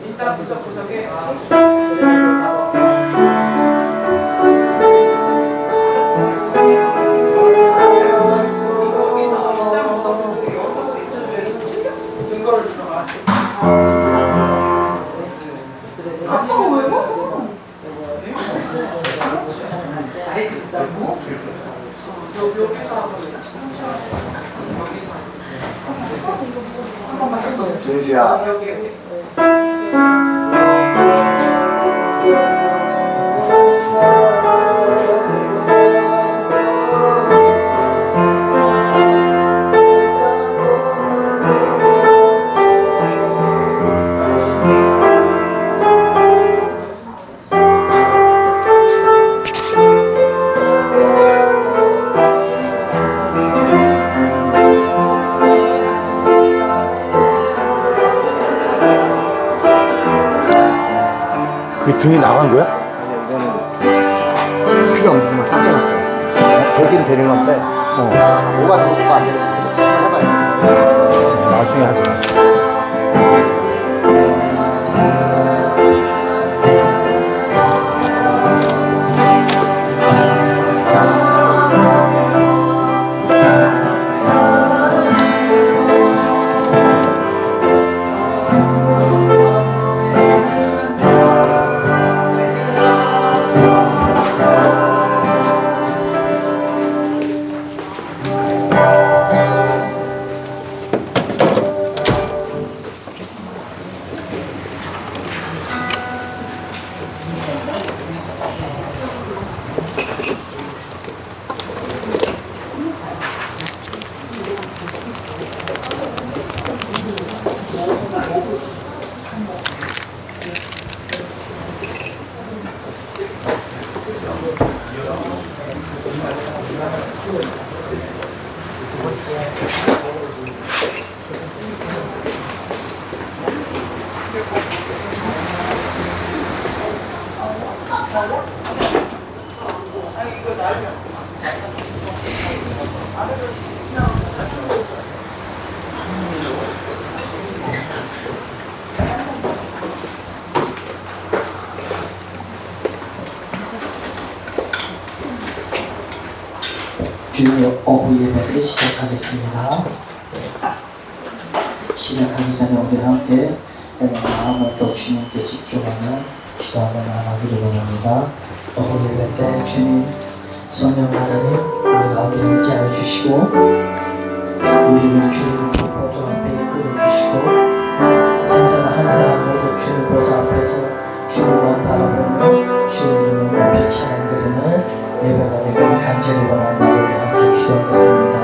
일단 구석구석에 진수야. 그 등이 나간 거야? 아니 이거는 필요 없는 것만 삭혀놨어. 되긴 되는 건데 뭐가 들어오고 안 되는 건지 한번 해봐요. 나중에 하자. 주일 오후 예배를 시작하겠습니다. 시작하기 전에 우리 함께 마음을 또 주님께 집중하며 기도하며 나가기를 원합니다. 오후 예배 때 주님 성령 하나님 우리 가운데 임재하여 주시고 우리를 주님 보좌 앞에 이끌어 주시고 한 사람 한 사람 모두 주님 보좌 앞에서 주님만 바라보며 주님을 높이 찬양드리는 예배가 되기를 간절히 원한다. 우리 함께 기도하겠습니다.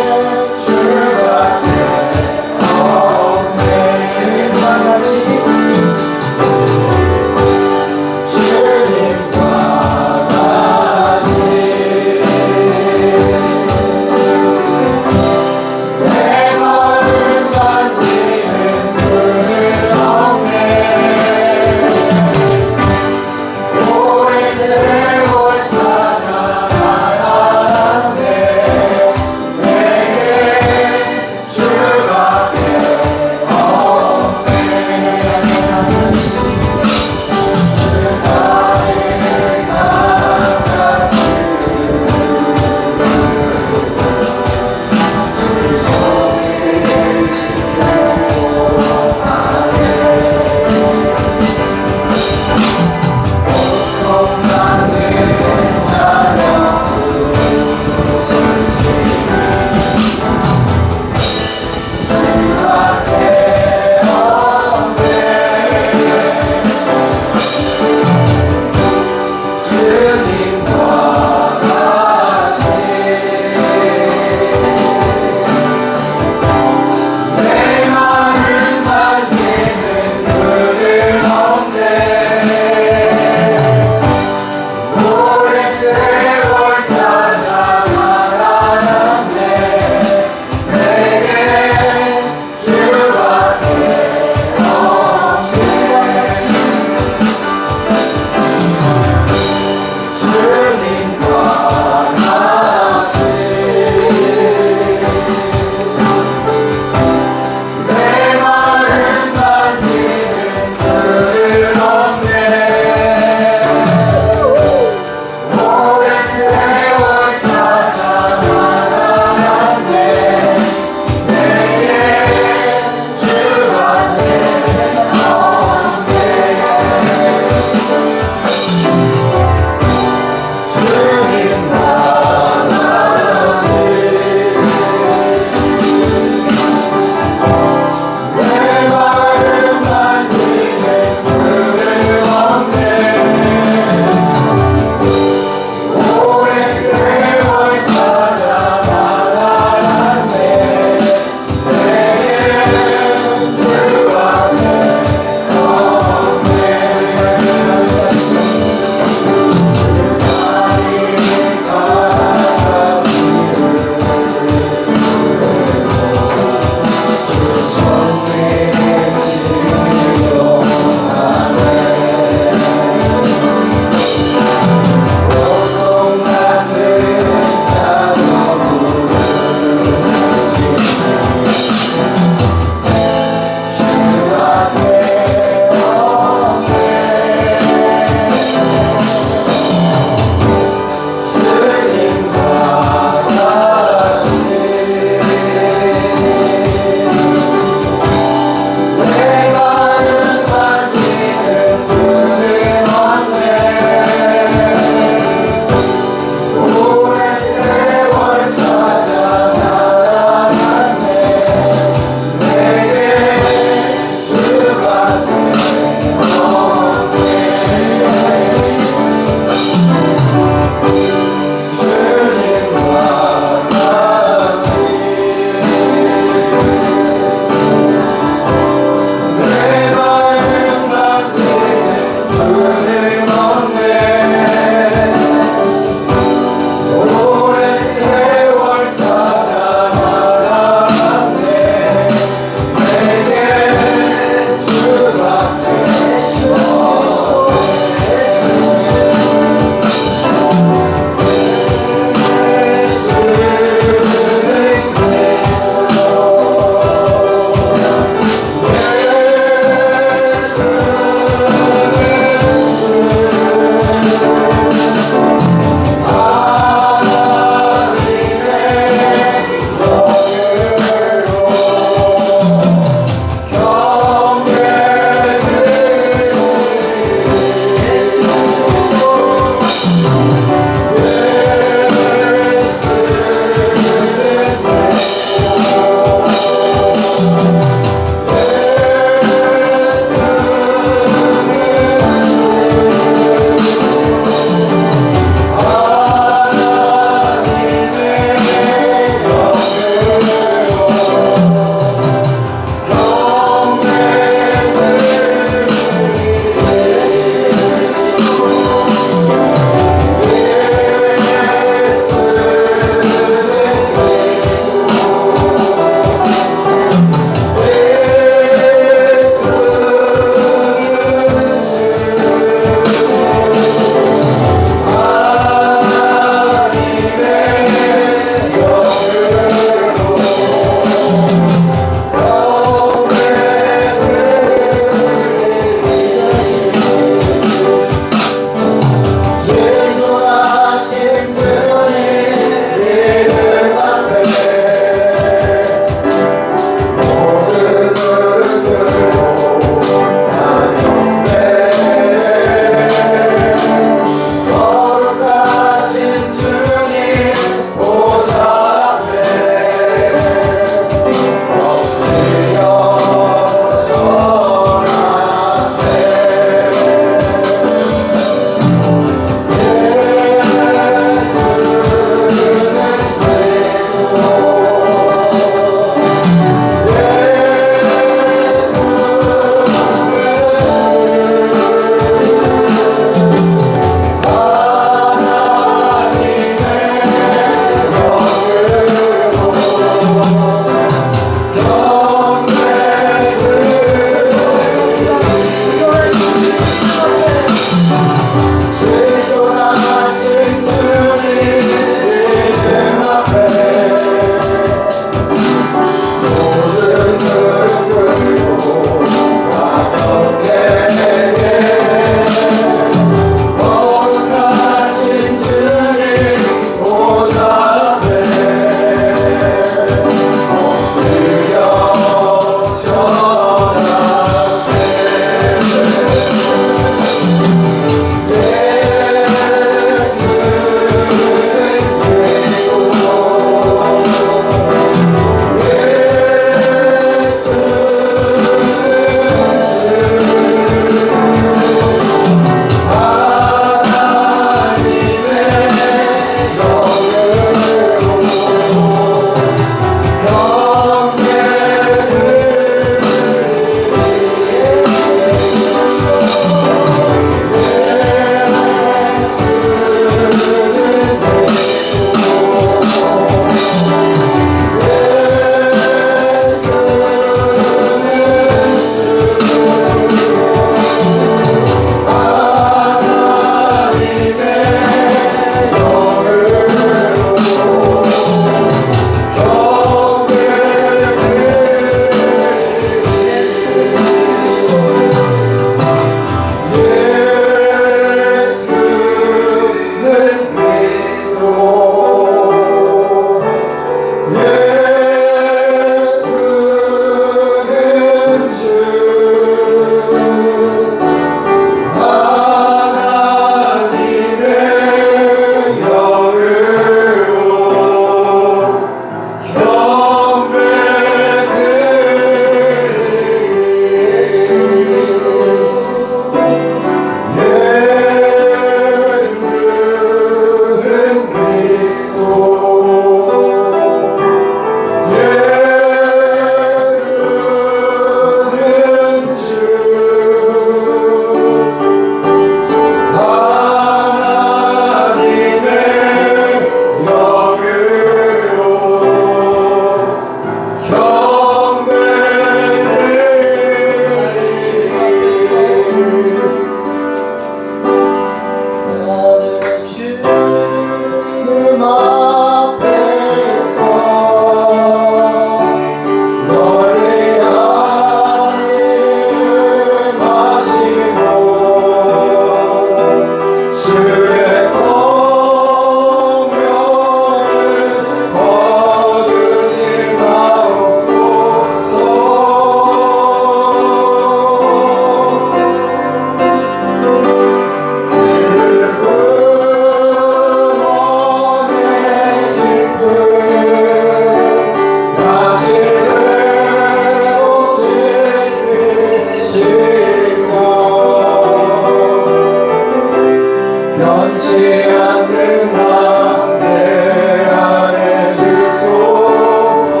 변치 않는 맘내 안에 주소서.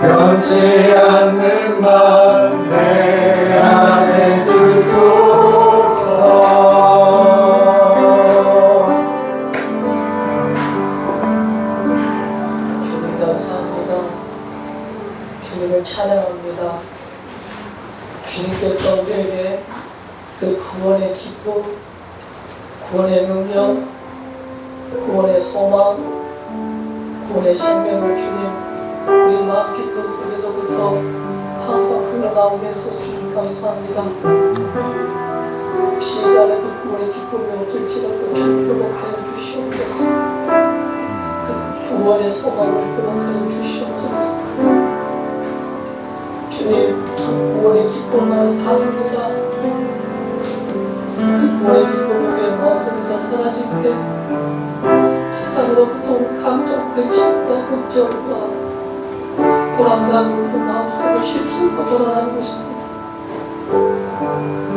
변치 않는 맘 내 안에 주소서. 주님 감사합니다. 주님을 찬양합니다. 주님께서 우리에게 그 구원의 기쁨, 구원의 능력, 구원의 소망, 구원의 생명을 주님 우리 마음 깊은 속에서부터 항상 흘러나오게 해서 주님 감사합니다. 혹시 이 자리에 그 구원의 기쁨이 없을지라도 주님 회복하여 주시옵소서. 그 구원의 소망을 회복하여 주시옵소서. 주님 그 구원의 기쁨은 다릅니다. 그 구원의 기쁨이 우리의 마음속에서 사라질 때 세상으로부터 각종 근심과 걱정과 불안감이 우리 마음속에 휩쓸고 돌아다니고 있습니다.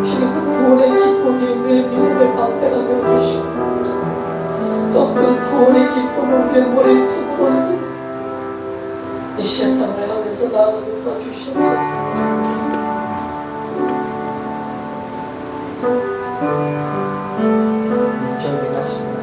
주님 그 구원의 기쁨이 우리의 믿음의 방패가 되어주시고 또 그 구원의 기쁨을 우리의 머리에 두고로서 이 세상을 향해서 위해서 나아가게 도와주시옵소서. 기억이 났습니다.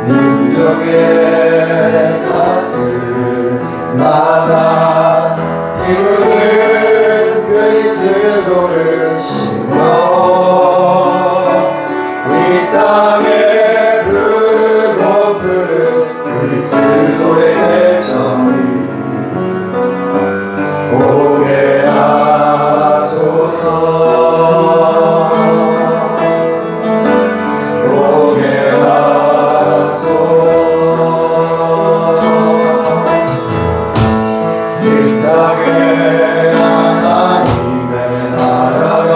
민족의 가슴마다 힘을 그리스도를 심어 이 땅에 부르고 부른 그리스도의 대전이 오게 하소서. 오게 하소서. 이 땅에 하나님의 나라가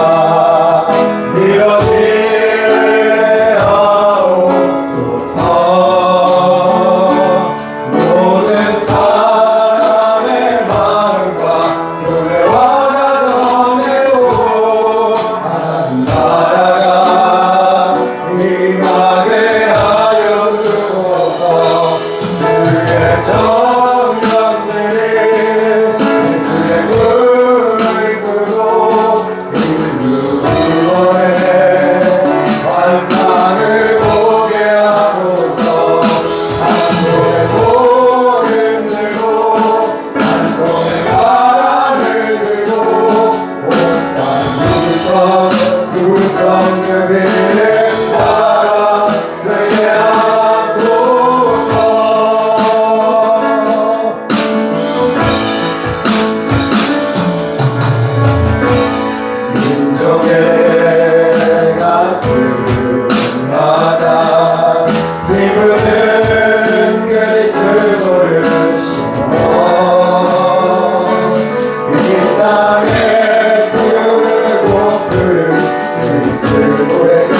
이뤄지게 하옵소서. 모든 사람의 마음과 교회와 가정에도 하나님 나라가 임하게 하여 주소서. 주의 정령들이 예수의 꿈을 꾸고 인류 구원의 환상을 보게 하소서. 한 손에 돌을 들고 한 손에 바람을 들고 온땅 구성 그비는 사람 되게 하소서. 민족의 가슴마다 기쁘는 그리스도를 심어 이 땅에 부르고 부른 그리스도의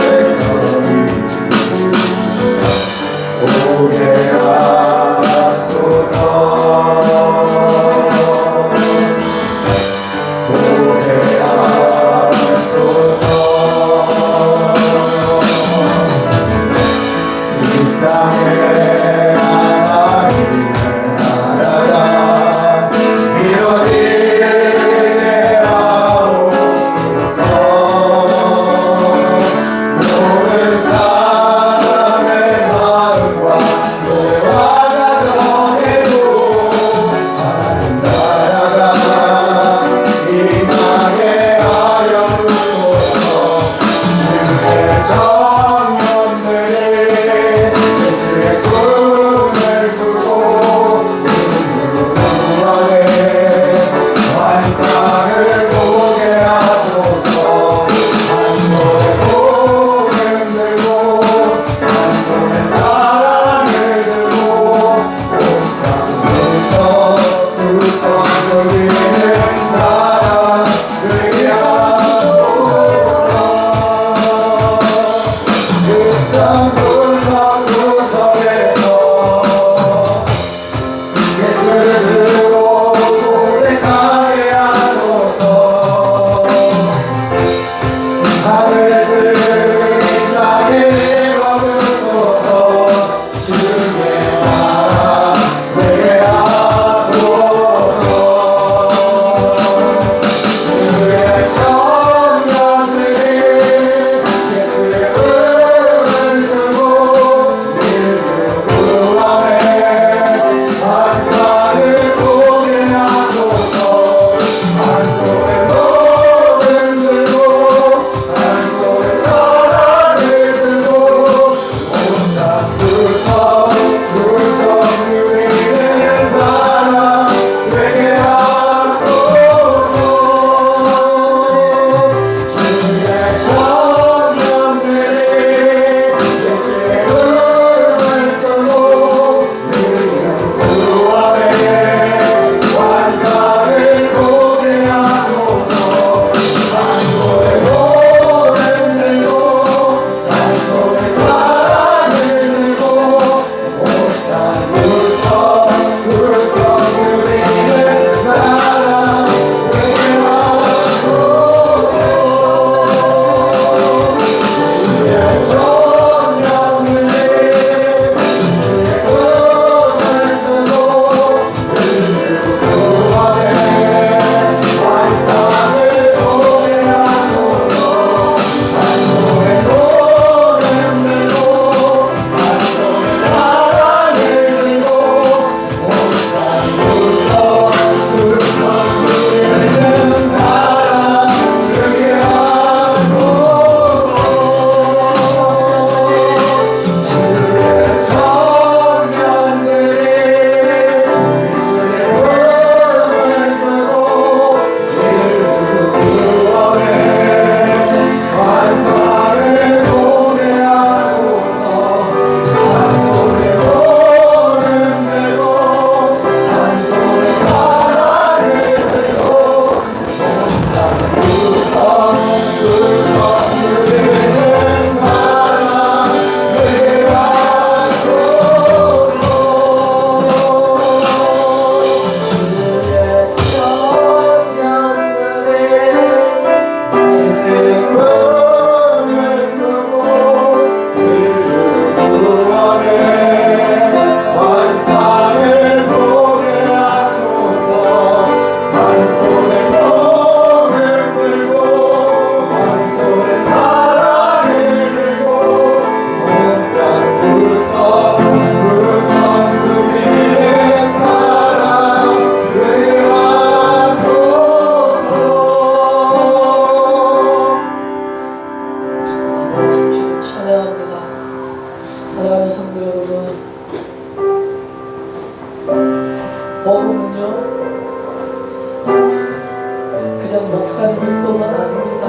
목사님일 뿐만 아닙니다.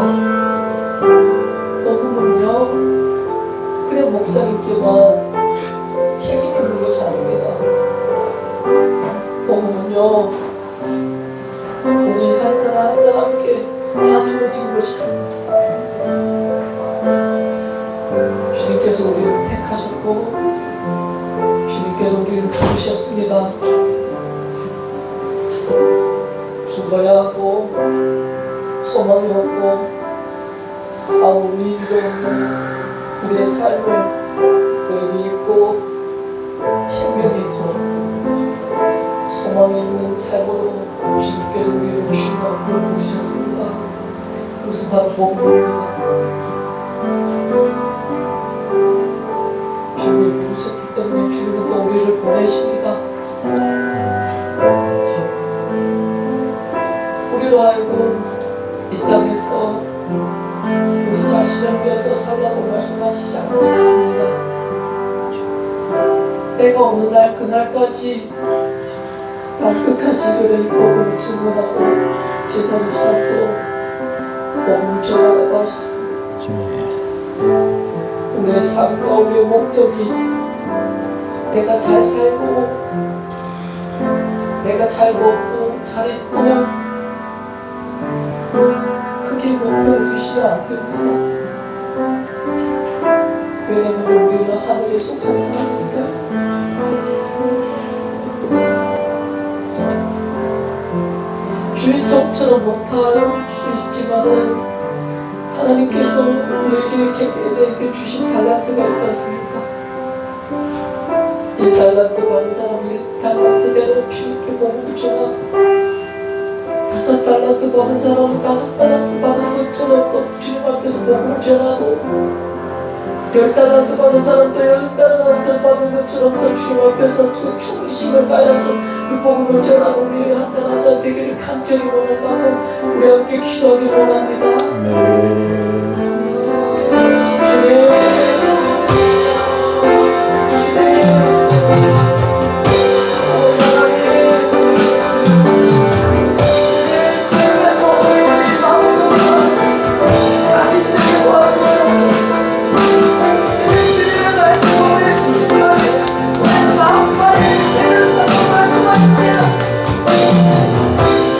복음은요 그냥 목사님께만 책임 있는 것이 아닙니다. 복음은요 우리 한 사람 한 사람께 다 주어진 것입니다. 주님께서 우리를 택하셨고 주님께서 우리를 부르셨습니다. 죽어야 하고 소망이 없고 아무 의미도 없는 우리의 삶을 의미 있고 생명이 있고 소망이 있는 삶으로 주님께서 우리를 주님으로 부르셨습니다. 그것은 바로 복음입니다. 주님을 부르셨기 때문에 주님은 또 우리를 보내십니다. 우리로 하여금 이 땅에서 우리 자신을 위해서 살라고 말씀하시지 않으셨습니다. 때가 어느 날 그날까지 끝까지 그의 복음을 증언하고 제자를 삼고 복음을 전하라고 하셨습니다. 우리의 삶과 우리의 목적이 내가 잘 살고 내가 잘 먹고 잘 입고 그게 목표를 두시면 안 됩니다. 왜냐면 우리는 하늘에 속한 사람입니다. 주의 쪽처럼 못할 수 있지만은 하나님께서 우리에게 주신 달란트가 있지 않습니까? 1달란트 받은 사람이 1달란트대로 주님께 복음을 전하고 5달란트 받은 사람은 5달란트 받은 것처럼 또 주님 앞에서 복음을 전하고 10달란트 받은 사람도 10달란트 받은 것처럼 또 주님 앞에서 그 충심을 다해서 그 복음을 전하고 우리 한 사람 한 사람 되기를 간절히 원한다고 우리 함께 기도하기 원합니다.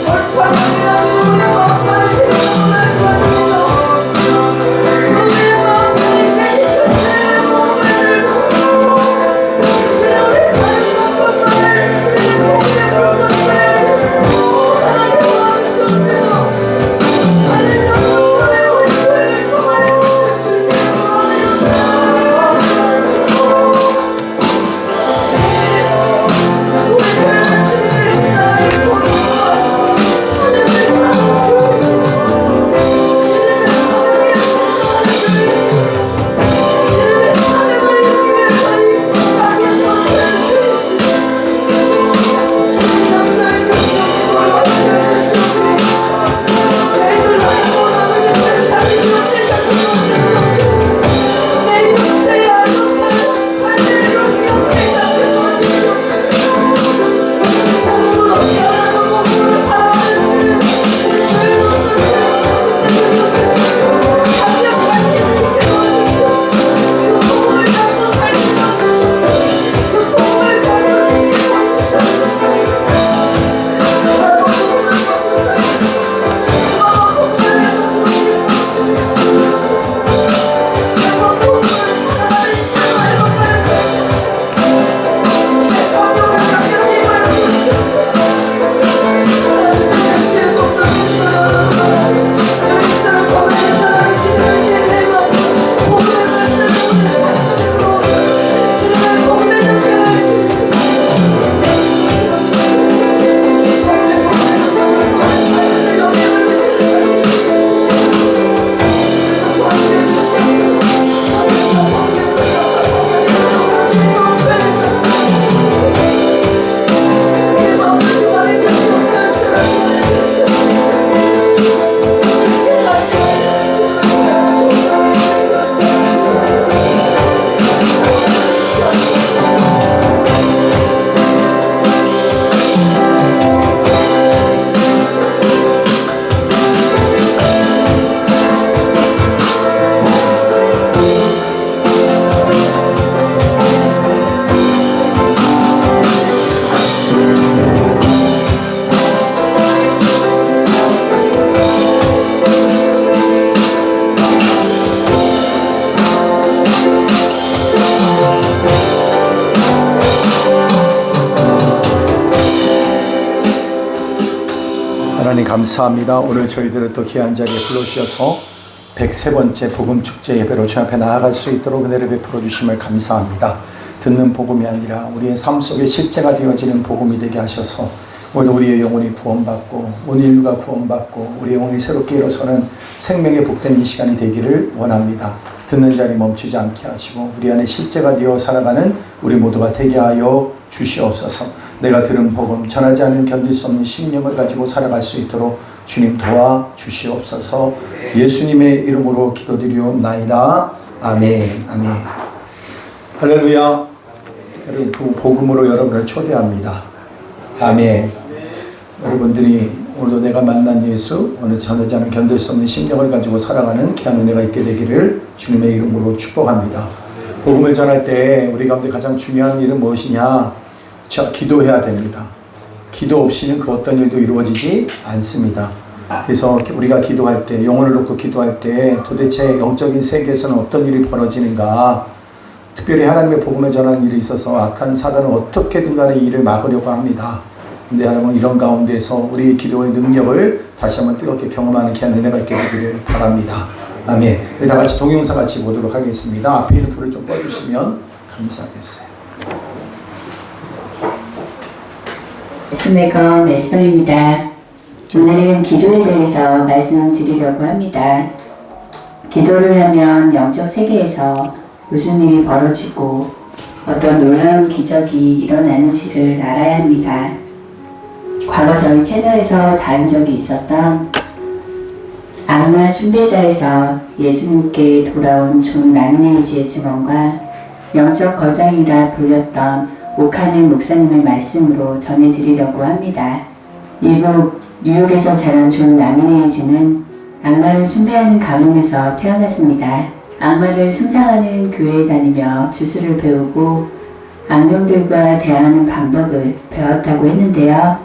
얼마나 우리 마음까지 하나님 감사합니다. 오늘 저희들을 또 귀한 자리에 불러주셔서 103번째 복음축제 예배로 주 앞에 나아갈 수 있도록 은혜를 베풀어 주심을 감사합니다. 듣는 복음이 아니라 우리의 삶 속에 실제가 되어지는 복음이 되게 하셔서 오늘 우리의 영혼이 구원받고 온 인류가 구원받고 우리의 영혼이 새롭게 일어서는 생명의 복된 이 시간이 되기를 원합니다. 듣는 자리 멈추지 않게 하시고 우리 안에 실제가 되어 살아가는 우리 모두가 되게 하여 주시옵소서. 내가 들은 복음 전하지 않으면 견딜 수 없는 심령을 가지고 살아갈 수 있도록 주님 도와 주시옵소서. 예수님의 이름으로 기도드리옵나이다. 아멘. 아멘. 할렐루야. 여러분 그 복음으로 여러분을 초대합니다. 아멘. 여러분들이 오늘도 내가 만난 예수, 오늘 전하지 않으면 견딜 수 없는 심령을 가지고 살아가는 귀한 은혜가 있게 되기를 주님의 이름으로 축복합니다. 복음을 전할 때 우리 가운데 가장 중요한 일은 무엇이냐? 기도해야 됩니다. 기도 없이는 그 어떤 일도 이루어지지 않습니다. 그래서 우리가 기도할 때, 영혼을 놓고 기도할 때 도대체 영적인 세계에서는 어떤 일이 벌어지는가, 특별히 하나님의 복음을 전하는 일이 있어서 악한 사단은 어떻게든 간에 이 일을 막으려고 합니다. 근데 하나님은 이런 가운데서 우리의 기도의 능력을 다시 한번 뜨겁게 경험하는 귀한 은혜가 있게 되기를 바랍니다. 아멘. 우리 다 같이 동영상 같이 보도록 하겠습니다. 앞에 있는 불을 좀 꺼주시면 감사하겠어요. 스메건 에스더입니다. 오늘은 기도에 대해서 말씀드리려고 합니다. 기도를 하면 영적 세계에서 무슨 일이 벌어지고 어떤 놀라운 기적이 일어나는지를 알아야 합니다. 과거 저희 채널에서 다룬 적이 있었던 악마 숭배자에서 예수님께 돌아온 존 라미네이지의 증언과 영적 거장이라 불렸던 오카넨 목사님의 말씀으로 전해드리려고 합니다. 미국 뉴욕에서 자란 존 라미네이지는 악마를 숭배하는 가문에서 태어났습니다. 악마를 숭상하는 교회에 다니며 주술을 배우고 악령들과 대화하는 방법을 배웠다고 했는데요.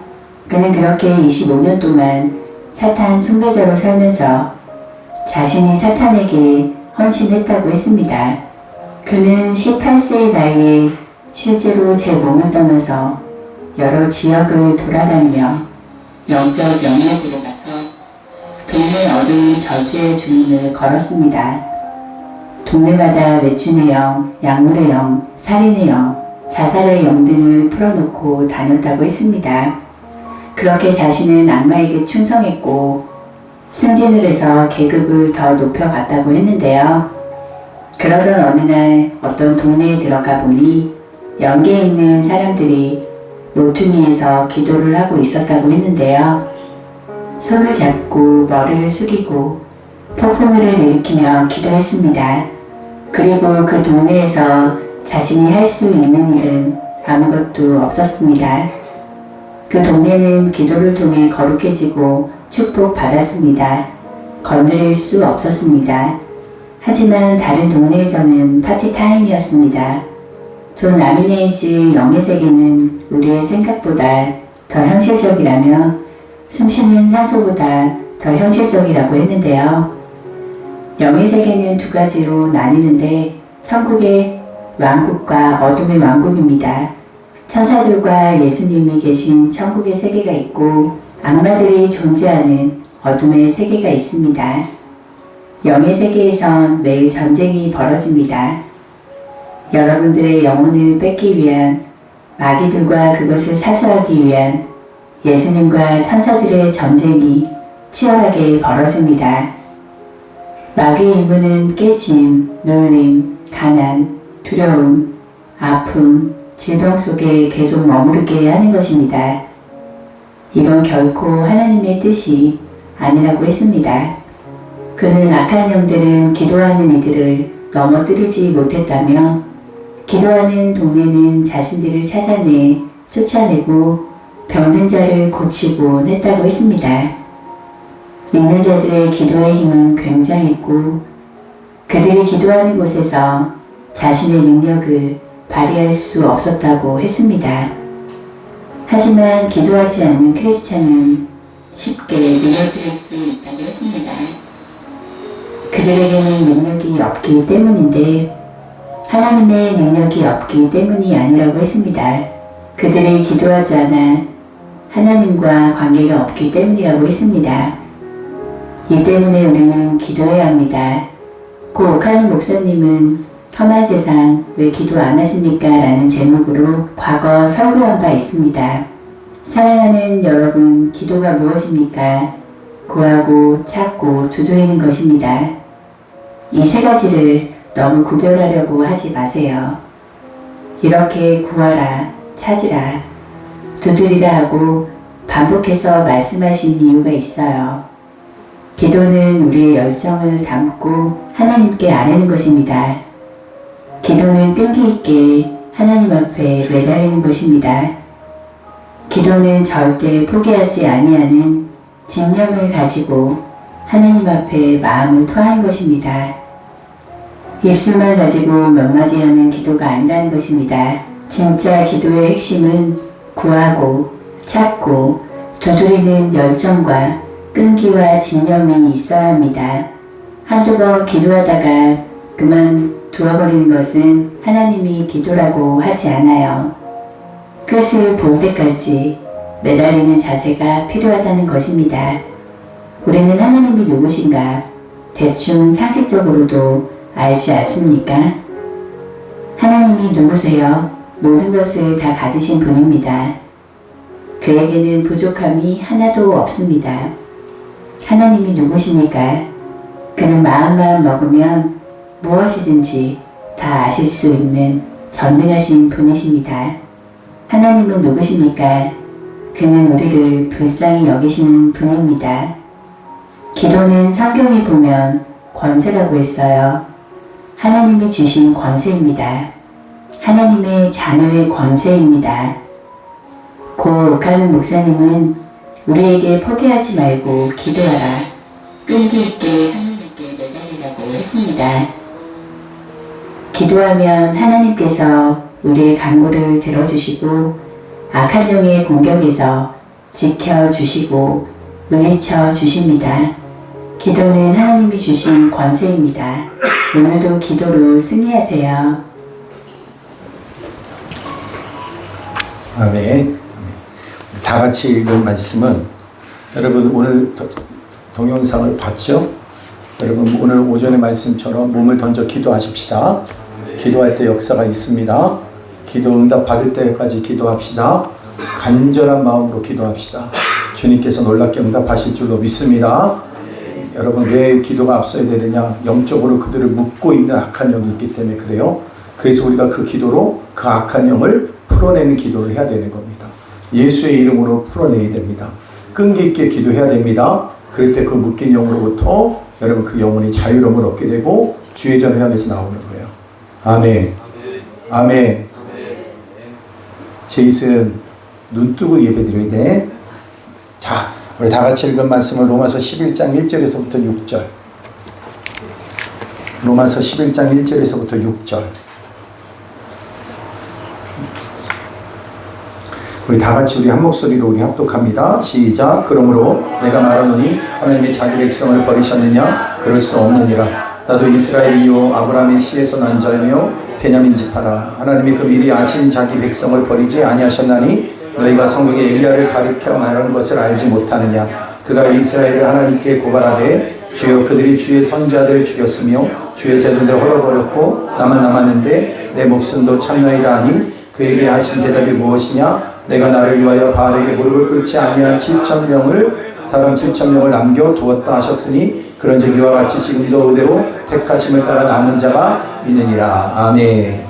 그는 그렇게 25년 동안 사탄 숭배자로 살면서 자신이 사탄에게 헌신했다고 했습니다. 그는 18세의 나이에 실제로 제 몸을 떠나서 여러 지역을 돌아다니며 영적 영역으로 가서 동네 어두운 저주의 주문을 걸었습니다. 동네마다 매춘의 영, 약물의 영, 살인의 영, 자살의 영 등을 풀어놓고 다녔다고 했습니다. 그렇게 자신은 악마에게 충성했고 승진을 해서 계급을 더 높여갔다고 했는데요. 그러던 어느 날 어떤 동네에 들어가 보니 연계에 있는 사람들이 모퉁이에서 기도를 하고 있었다고 했는데요. 손을 잡고 머리를 숙이고 폭풍우를 일으키며 기도했습니다. 그리고 그 동네에서 자신이 할 수 있는 일은 아무것도 없었습니다. 그 동네는 기도를 통해 거룩해지고 축복받았습니다. 건드릴 수 없었습니다. 하지만 다른 동네에서는 파티 타임이었습니다. 존 라미네이지 영의 세계는 우리의 생각보다 더 현실적이라며 숨쉬는 산소보다 더 현실적이라고 했는데요. 영의 세계는 두 가지로 나뉘는데 천국의 왕국과 어둠의 왕국입니다. 천사들과 예수님이 계신 천국의 세계가 있고 악마들이 존재하는 어둠의 세계가 있습니다. 영의 세계에선 매일 전쟁이 벌어집니다. 여러분들의 영혼을 뺏기 위한 마귀들과 그것을 사수하기 위한 예수님과 천사들의 전쟁이 치열하게 벌어집니다. 마귀의 임무는 깨짐, 놀림, 가난, 두려움, 아픔, 질병 속에 계속 머무르게 하는 것입니다. 이건 결코 하나님의 뜻이 아니라고 했습니다. 그는 악한 영들은 기도하는 이들을 넘어뜨리지 못했다며 기도하는 동네는 자신들을 찾아내 쫓아내고 병든 자를 고치곤 했다고 했습니다. 믿는 자들의 기도의 힘은 굉장했고 그들이 기도하는 곳에서 자신의 능력을 발휘할 수 없었다고 했습니다. 하지만 기도하지 않는 크리스찬은 쉽게 무너뜨릴 수 있다고 했습니다. 그들에게는 능력이 없기 때문인데 하나님의 능력이 없기 때문이 아니라고 했습니다. 그들이 기도하지 않아 하나님과 관계가 없기 때문이라고 했습니다. 이 때문에 우리는 기도해야 합니다. 고 오카는 목사님은 험한 세상 왜 기도 안 하십니까? 라는 제목으로 과거 설교한 바 있습니다. 사랑하는 여러분, 기도가 무엇입니까? 구하고 찾고 두드리는 것입니다. 이 세 가지를 너무 구별하려고 하지 마세요. 이렇게 구하라, 찾으라, 두드리라 하고 반복해서 말씀하신 이유가 있어요. 기도는 우리의 열정을 담고 하나님께 아뢰는 것입니다. 기도는 끈기 있게 하나님 앞에 매달리는 것입니다. 기도는 절대 포기하지 아니하는 집념을 가지고 하나님 앞에 마음을 토하는 것입니다. 입술만 가지고 몇 마디 하는 기도가 아니라는 것입니다. 진짜 기도의 핵심은 구하고 찾고 두드리는 열정과 끈기와 집념이 있어야 합니다. 한두 번 기도하다가 그만 두어버리는 것은 하나님이 기도라고 하지 않아요. 끝을 볼 때까지 매달리는 자세가 필요하다는 것입니다. 우리는 하나님이 누구신가 대충 상식적으로도 알지 않습니까? 하나님이 누구세요? 모든 것을 다 가지신 분입니다. 그에게는 부족함이 하나도 없습니다. 하나님이 누구십니까? 그는 마음만 먹으면 무엇이든지 다 아실 수 있는 전능하신 분이십니다. 하나님은 누구십니까? 그는 우리를 불쌍히 여기시는 분입니다. 기도는 성경에 보면 권세라고 했어요. 하나님이 주신 권세입니다. 하나님의 자녀의 권세입니다. 고 오카는 목사님은 우리에게 포기하지 말고 기도하라, 끈기 있게 하나님께 매달리라고 했습니다. 기도하면 하나님께서 우리의 간구를 들어주시고 악한 영의 공격에서 지켜주시고 물리쳐 주십니다. 기도는 하나님이 주신 권세입니다. 오늘도 기도로 승리하세요. 아멘. 다 같이 읽은 말씀은 여러분 오늘 동영상을 봤죠? 여러분 오늘 오전의 말씀처럼 몸을 던져 기도하십시다. 기도할 때 역사가 있습니다. 기도 응답 받을 때까지 기도합시다. 간절한 마음으로 기도합시다. 주님께서 놀랍게 응답하실 줄로 믿습니다. 여러분 왜 기도가 앞서야 되느냐? 영적으로 그들을 묶고 있는 악한 영이 있기 때문에 그래요. 그래서 우리가 그 기도로 그 악한 영을 풀어내는 기도를 해야 되는 겁니다. 예수의 이름으로 풀어내야 됩니다. 끈기 있게 기도해야 됩니다. 그럴 때 그 묶인 영으로부터 여러분 그 영혼이 자유로움을 얻게 되고 주의 전을 향해서 나오는 거예요. 아멘. 아멘. 제이슨 눈 뜨고 예배 드려야 돼. 자, 우리 다 같이 읽은 말씀은 로마서 11장 1절에서부터 6절. 로마서 11장 1절에서부터 6절. 우리 다 같이 우리 한 목소리로 우리 합독합니다. 시작. 그러므로 내가 말하노니 하나님이 자기 백성을 버리셨느냐? 그럴 수 없느니라. 나도 이스라엘이요 아브라함의 씨에서 난 자이며 베냐민 지파다. 하나님이 그 미리 아신 자기 백성을 버리지 아니하셨나니 너희가 성경에 엘리야를 가리켜 말하는 것을 알지 못하느냐? 그가 이스라엘을 하나님께 고발하되 주여 그들이 주의 선지자들을 죽였으며 주의 제도들을 헐어버렸고 나만 남았는데 내 목숨도 참나이다 하니 그에게 하신 대답이 무엇이냐? 내가 나를 위하여 바알에게 무릎을 꿇지 아니한 7,000명을 사람 7,000명을 남겨두었다 하셨으니 그런즉 이와 같이 지금도 그대로 택하심을 따라 남은 자가 있느니라. 아멘.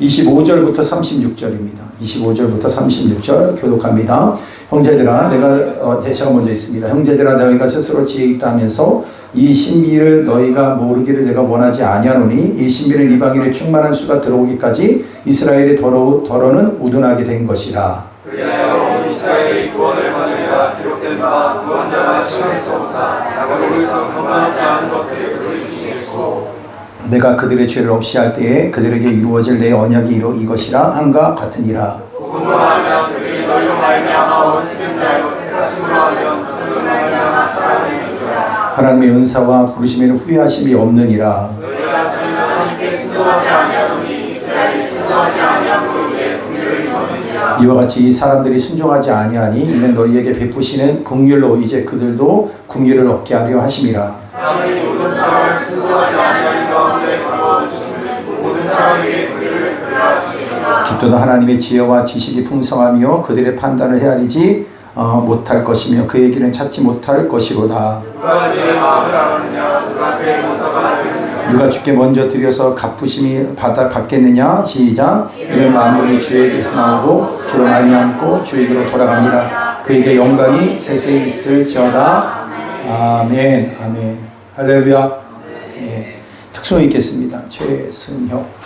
25절부터 36절입니다. 25절부터 36절 교독합니다. 형제들아 내가 대시가 먼저 있습니다. 형제들아 너희가 스스로 지혜 있다 하면서 이 신비를 너희가 모르기를 내가 원하지 아니하노니 이 신비는 이방인의 충만한 수가 들어오기까지 이스라엘의 더러는 우둔하게 된 것이라. 그리하여 이스라엘이 구원을 받으리라 기록된 바 구원자가 시험에서 오사 나그로에서 감당하지 않은 것을 그들이 주시겠고 내가 그들의 죄를 없이 할 때에 그들에게 이루어질 내 언약이 이것이라 한과 같으니라. 복음으로 하면 그들이 너희로 말미암아 원수된 자요 택하심으로 하면 자손으로 말미암아 살아내리라. 하나님의 은사와 부르심에는 후회하심이 없느니라. 너희가 자기가 하나님께 순종하지 아니하노니 이스라엘이 순종하지 아니함으로 이에 긍휼을 입었느니라. 이와 같이 이 사람들이 순종하지 아니하니 이는 너희에게 베푸시는 긍휼로 이제 그들도 긍휼을 얻게 하려 하심이라. 하나님 모든 사람을 승부하지 아니하는 가운데 가까워주시는 모든 사람에게 긍휼을 베푸시리라. 깊도다 하나님의 지혜와 지식이 풍성하며 그들의 판단을 헤아리지 못할 것이며 그의 길은 찾지 못할 것이로다. 누가 주의 마음을 알았느냐? 누가 그의 모사가 알았느냐? 누가 주께 먼저 드려서 갚으심이 받아 받겠느냐? 시작. 이는 만물이 주에게서 나오고 주로 말미암고 주에게로 돌아갑니다. 그에게 영광이 세세히 있을지어다. 아멘. 아멘. 할렐루야. 예. 특송 있겠습니다. 최승혁.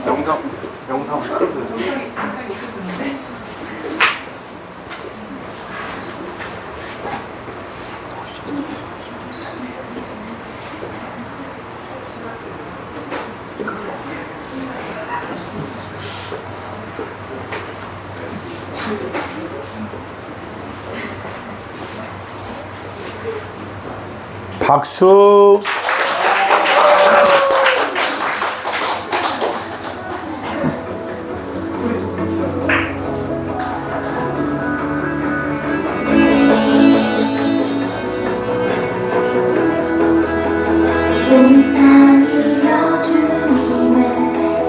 영상. 박수. 온 땅이여 주님을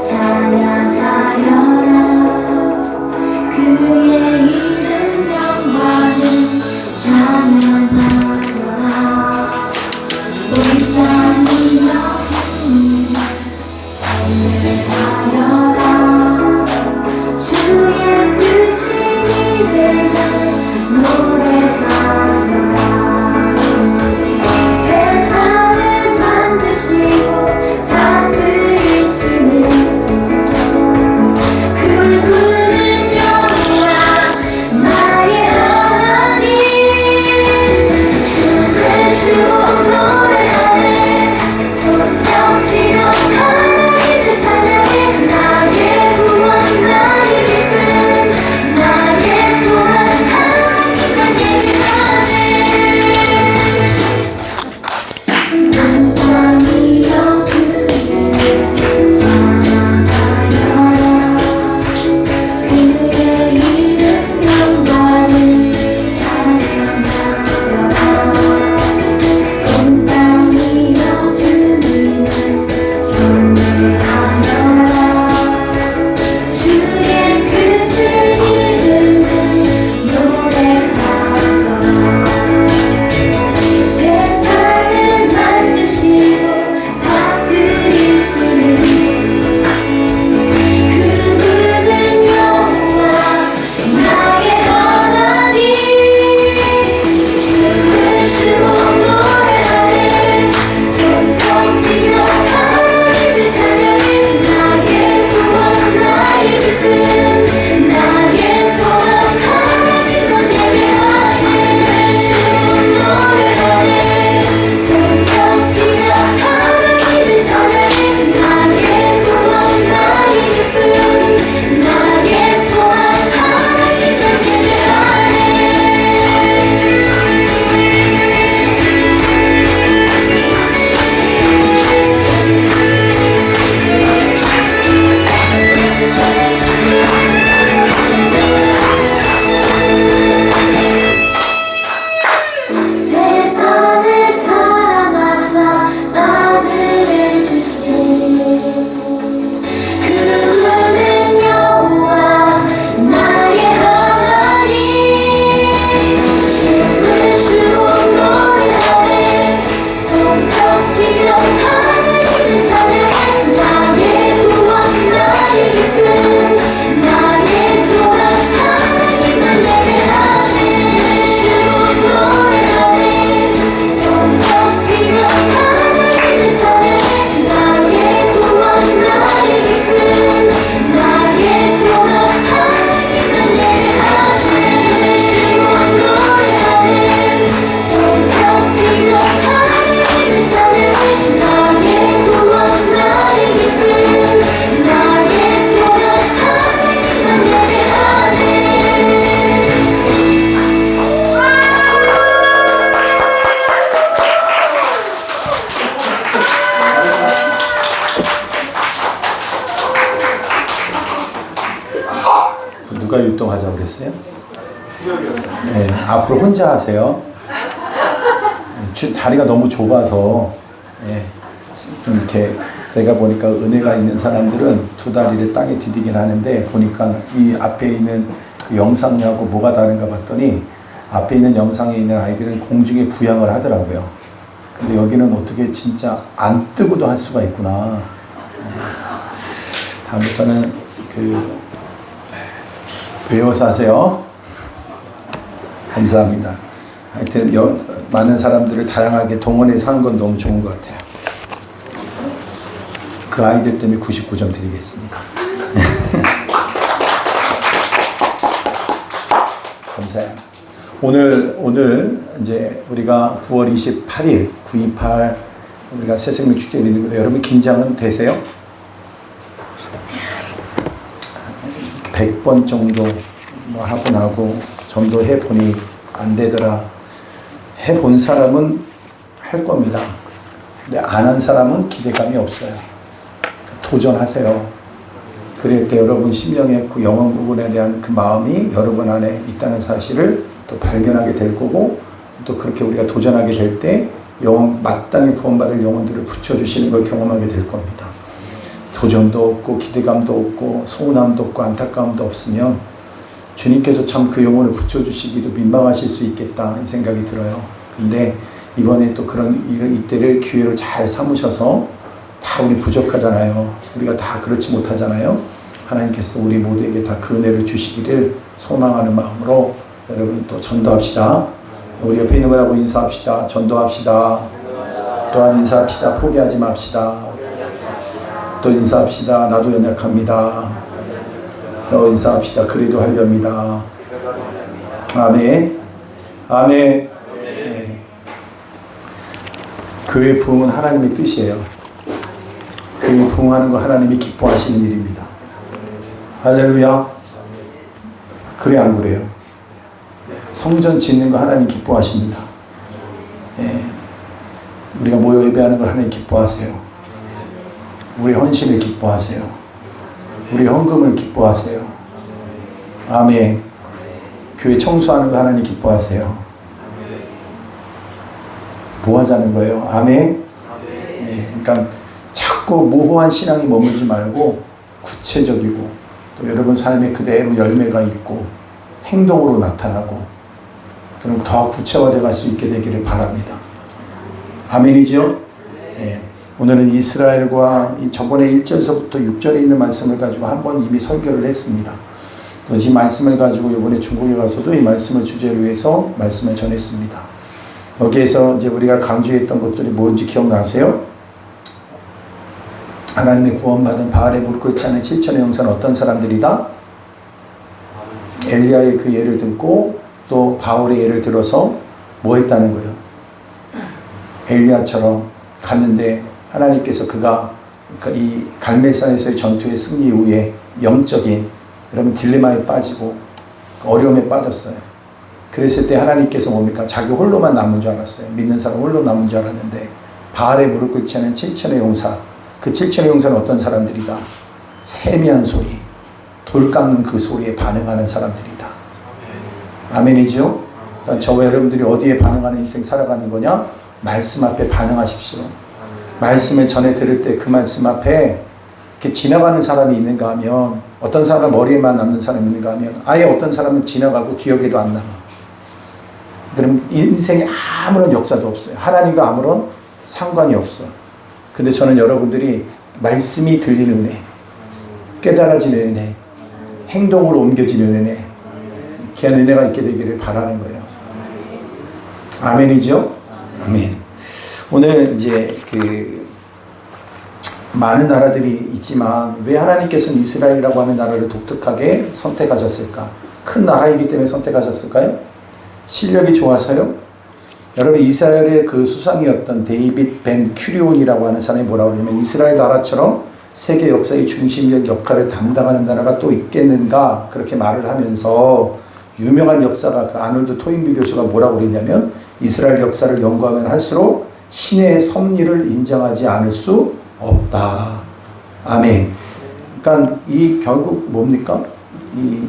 찬양하여라. 그의 이름 영광을 찬양하여라. 온 땅이여 주님을 찬양하여라. 주의 크신 이름을 노래하여라. 세상을 만드시고 다스리시는 그분은 영원한 나의 하나님. 주의 주 노래하네. 손뼉치며 하나님을 찬양해. 나의 구원 나의 기쁨 나의 소망 하나님만 예배하네. 땅이여 주님을 찬양하여라. 그의 이름 영광을 찬양하여라. 온 땅이여 주님을 경배하여라. 주의 크신 이름을 노래하여라. 세상을 만드시고 다스리시는 그분은 여호와 나의 하나님. 주의 주 노래하네. 손뼉치며 하나님을 찬양해. 나의 구원 나의 기쁨 나의 소망 하나님만 예배하시네. 주 노래하네. 손뼉치며 하나님을 찬양해. 나의 구원 나의 기쁨 나의 소망 하나님만 예배하네. 세상을 사랑하사 아들을 주신 그분은 여호와 나의 하나님. 주를 주 노래하네. 손뼉치며 하나님을 찬양해. 나의 구원 나의 기쁨 나의 소망 하나님만 예배하시네. 주 노래하네. 손뼉치며 하나님을 찬양해. 나의 구원 나의 기쁨 나의 소망 하나님만 예배하시네. 주 노래하네. 손뼉치며 하나님을 찬양해. 누가 율동하자고 그랬어요? 네, 앞으로 혼자 하세요. 자리가 너무 좁아서 좀 이렇게 내가 보니까 은혜가 있는 사람들은 두 다리를 땅에 디디긴 하는데 보니까 이 앞에 있는 그 영상하고 뭐가 다른가 봤더니 앞에 있는 영상에 있는 아이들은 공중에 부양을 하더라고요. 근데 여기는 어떻게 진짜 안 뜨고도 할 수가 있구나. 다음부터는 외워서 하세요. 감사합니다. 하여튼 많은 사람들을 다양하게 동원해서 하는 건 너무 좋은 것 같아요. 그 아이들 때문에 99점 드리겠습니다. 감사해요. 오늘 이제 우리가 9월 28일 928 우리가 새생명 축제를 있는 거예요. 여러분 긴장은 되세요? 100번 정도 뭐 하고 나고 전도해 보니 안 되더라. 해본 사람은 할 겁니다. 근데 안 한 사람은 기대감이 없어요. 도전하세요. 그럴 때 여러분 심령의 그 영혼 부분에 대한 그 마음이 여러분 안에 있다는 사실을 또 발견하게 될 거고, 또 그렇게 우리가 도전하게 될 때 마땅히 구원받을 영혼들을 붙여주시는 걸 경험하게 될 겁니다. 도전도 없고 기대감도 없고 소원함도 없고 안타까움도 없으면 주님께서 참 그 영혼을 붙여주시기도 민망하실 수 있겠다 이 생각이 들어요. 근데 이번에 또 그런 이때를 기회로 잘 삼으셔서, 다 우리 부족하잖아요. 우리가 다 그렇지 못하잖아요. 하나님께서 우리 모두에게 다 그 은혜를 주시기를 소망하는 마음으로 여러분 또 전도합시다. 우리 옆에 있는 분하고 인사합시다. 전도합시다. 또한 인사합시다. 포기하지 맙시다. 또 인사합시다. 나도 연약합니다. 또 인사합시다. 그래도 하렵니다. 아멘. 아멘. 네. 교회 부흥은 하나님의 뜻이에요. 교회 부흥하는 거 하나님이 기뻐하시는 일입니다. 할렐루야. 그래 안 그래요? 성전 짓는 거 하나님 기뻐하십니다. 예. 우리가 모여 예배하는 거 하나님 기뻐하세요. 우리 헌신을 기뻐하세요. 우리 헌금을 기뻐하세요. 아멘. 교회 청소하는 거 하나님 기뻐하세요. 뭐 하자는 거예요? 아멘. 예. 그러니까 자꾸 모호한 신앙이 머물지 말고 구체적이고 또 여러분 삶에 그대로 열매가 있고 행동으로 나타나고, 그럼 더 구체화되어 갈 수 있게 되기를 바랍니다. 아멘이죠? 네. 오늘은 이스라엘과 저번에 1절서부터 6절에 있는 말씀을 가지고 한번 이미 설교를 했습니다. 또 이 말씀을 가지고 이번에 중국에 가서도 이 말씀을 주제로 해서 말씀을 전했습니다. 여기에서 이제 우리가 강조했던 것들이 뭔지 기억나세요? 하나님의 구원받은 바알에 무릎 꿇지 않은 7천의 용사는 어떤 사람들이다? 엘리야의 그 예를 듣고 또 바울의 예를 들어서 뭐 했다는 거예요? 엘리야처럼 갔는데 하나님께서 그가 이 갈멜산에서의 전투의 승리 이후에 영적인 여러분 딜레마에 빠지고 어려움에 빠졌어요. 그랬을 때 하나님께서 뭡니까? 자기 홀로만 남은 줄 알았어요. 믿는 사람 홀로 남은 줄 알았는데 바알에 무릎 꿇지 않은 7천의 용사, 그 7천의 용사는 어떤 사람들이다? 세미한 소리, 돌 깎는 그 소리에 반응하는 사람들이다. 아멘이죠? 그러니까 저와 여러분들이 어디에 반응하는 인생 살아가는 거냐? 말씀 앞에 반응하십시오. 말씀을 전해 들을 때 그 말씀 앞에 이렇게 지나가는 사람이 있는가 하면, 어떤 사람은 머리에만 남는 사람이 있는가 하면 아예 어떤 사람은 지나가고 기억에도 안 남아. 그럼 인생에 아무런 역사도 없어요. 하나님과 아무런 상관이 없어. 근데 저는 여러분들이 말씀이 들리는 은혜, 깨달아지는 은혜, 행동으로 옮겨지는 은혜, 귀한 은혜가 있게 되기를 바라는 거예요. 아멘이죠? 아멘. 오늘 이제 많은 나라들이 있지만 왜 하나님께서는 이스라엘이라고 하는 나라를 독특하게 선택하셨을까? 큰 나라이기 때문에 선택하셨을까요? 실력이 좋아서요? 여러분, 이스라엘의 그 수상이었던 데이빗 벤 큐리온이라고 하는 사람이 뭐라고 하냐면, 이스라엘 나라처럼 세계 역사의 중심적 역할을 담당하는 나라가 또 있겠는가, 그렇게 말을 하면서 유명한 역사가 그 아놀드 토인비 교수가 뭐라고 그랬냐면, 이스라엘 역사를 연구하면 할수록 신의 섭리를 인정하지 않을 수 없다. 아멘. 그러니까 이 결국 뭡니까? 이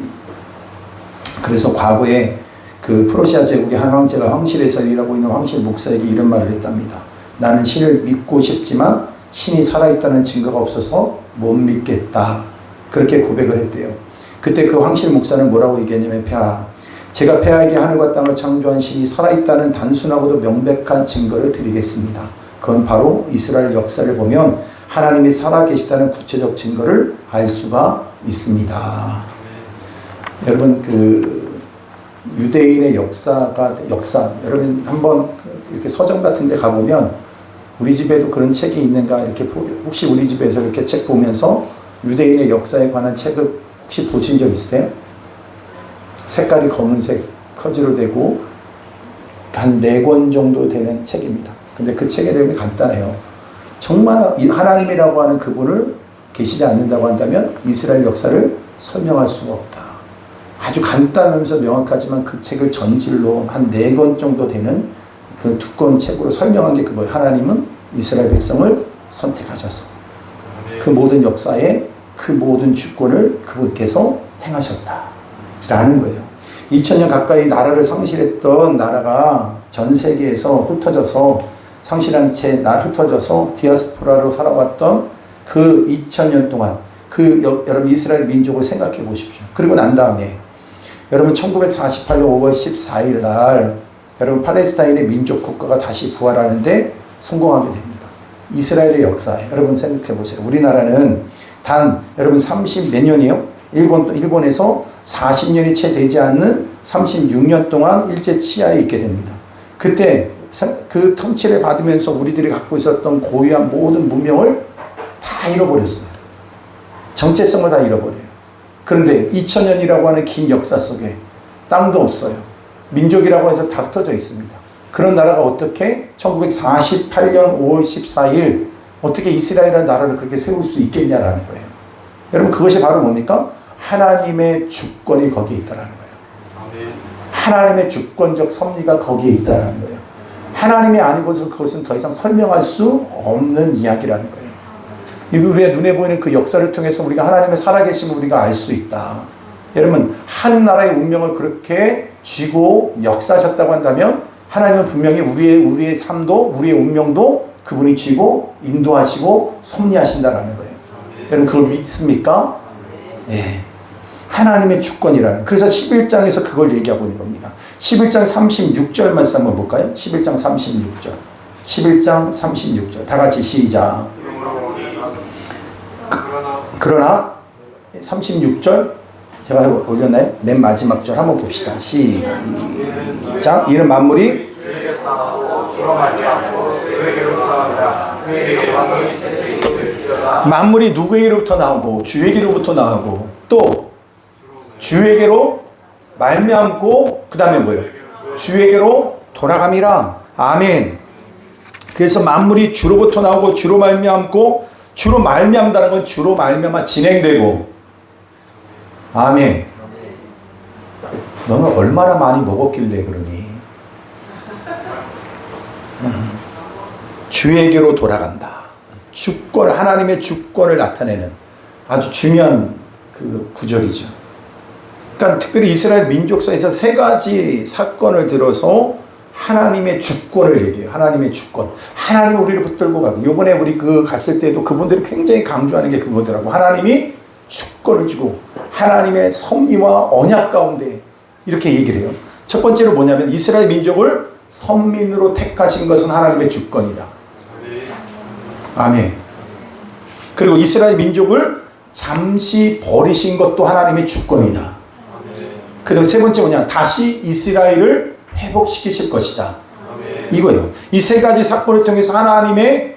그래서 과거에 그 프로시아 제국의 한 황제가 황실에서 일하고 있는 황실 목사에게 이런 말을 했답니다. 나는 신을 믿고 싶지만 신이 살아있다는 증거가 없어서 못 믿겠다. 그렇게 고백을 했대요. 그때 그 황실 목사는 뭐라고 얘기했냐면, 폐하, 제가 폐하에게 하늘과 땅을 창조한 신이 살아있다는 단순하고도 명백한 증거를 드리겠습니다. 그건 바로 이스라엘 역사를 보면 하나님이 살아계시다는 구체적 증거를 알 수가 있습니다. 여러분, 그 유대인의 역사, 여러분 한번 이렇게 서점 같은 데 가보면 우리 집에도 그런 책이 있는가 이렇게 혹시 우리 집에서 이렇게 책 보면서 유대인의 역사에 관한 책을 혹시 보신 적 있으세요? 색깔이 검은색 커지로 되고 한 4권 정도 되는 책입니다. 근데 그 책의 내용이 간단해요. 정말 하나님이라고 하는 그분을 계시지 않는다고 한다면 이스라엘 역사를 설명할 수가 없다. 아주 간단하면서 명확하지만 그 책을 전질로 한 4권 정도 되는 그 두꺼운 책으로 설명한 게 그거예요. 하나님은 이스라엘 백성을 선택하셔서 그 모든 역사에 그 모든 주권을 그분께서 행하셨다라는 거예요. 2000년 가까이 나라를 상실했던 나라가 전 세계에서 흩어져서 상실한 채 흩어져서 디아스포라로 살아왔던 그 2000년 동안 여러분 이스라엘 민족을 생각해 보십시오. 그리고 난 다음에 여러분 1948년 5월 14일 날 여러분 팔레스타인의 민족 국가가 다시 부활하는데 성공하게 됩니다. 이스라엘의 역사에 여러분 생각해 보세요. 우리나라는 여러분 30 몇 년이요? 일본에서 40년이 채 되지 않는 36년 동안 일제 치하에 있게 됩니다. 그때 그 통치를 받으면서 우리들이 갖고 있었던 고유한 모든 문명을 다 잃어버렸어요. 정체성을 다 잃어버려요. 그런데 2000년이라고 하는 긴 역사 속에 땅도 없어요. 민족이라고 해서 다 흩어져 있습니다. 그런 나라가 어떻게 1948년 5월 14일 어떻게 이스라엘이라는 나라를 그렇게 세울 수 있겠냐라는 거예요. 여러분 그것이 바로 뭡니까? 하나님의 주권이 거기에 있다라는 거예요. 하나님의 주권적 섭리가 거기에 있다라는 거예요. 하나님이 아니고서 그것은 더 이상 설명할 수 없는 이야기라는 거예요. 우리의 눈에 보이는 그 역사를 통해서 우리가 하나님의 살아계심을 우리가 알 수 있다. 여러분 한 나라의 운명을 그렇게 쥐고 역사하셨다고 한다면 하나님은 분명히 우리의 삶도 우리의 운명도 그분이 쥐고 인도하시고 섭리하신다라는 거예요. 여러분 그걸 믿습니까? 네. 하나님의 주권이라는. 그래서 11장에서 그걸 얘기하고 있는 겁니다. 11장 36절 말씀 한번 볼까요? 11장 36절. 11장 36절. 다 같이 시작. 그러나 36절 제가 올렸나요? 맨 마지막 절 한번 봅시다. 시작. 이는 만물이 누구에게로부터 나오고 주에게로부터 나오고 또 주에게로 말미암고 그 다음에 뭐예요? 주에게로 돌아감이라. 아멘. 그래서 만물이 주로부터 나오고 주로 말미암고 주로 말미암다는 건 주로 말미암아 진행되고. 아멘. 너는 얼마나 많이 먹었길래 그러니? 주에게로 돌아간다. 주권, 하나님의 주권을 나타내는 아주 중요한 그 구절이죠. 그러니까 특별히 이스라엘 민족사에서 3가지 사건을 들어서 하나님의 주권을 얘기해요. 하나님의 주권. 하나님이 우리를 붙들고 가고. 이번에 우리 갔을 때도 그분들이 굉장히 강조하는 게 그거더라고. 하나님이 주권을 주고 하나님의 섭리와 언약 가운데 이렇게 얘기를 해요. 첫 번째로 뭐냐면 이스라엘 민족을 선민으로 택하신 것은 하나님의 주권이다. 아멘. 그리고 이스라엘 민족을 잠시 버리신 것도 하나님의 주권이다. 그 다음 3번째 뭐냐? 다시 이스라엘을 회복시키실 것이다. 이거예요. 이 3가지 사건을 통해서 하나님의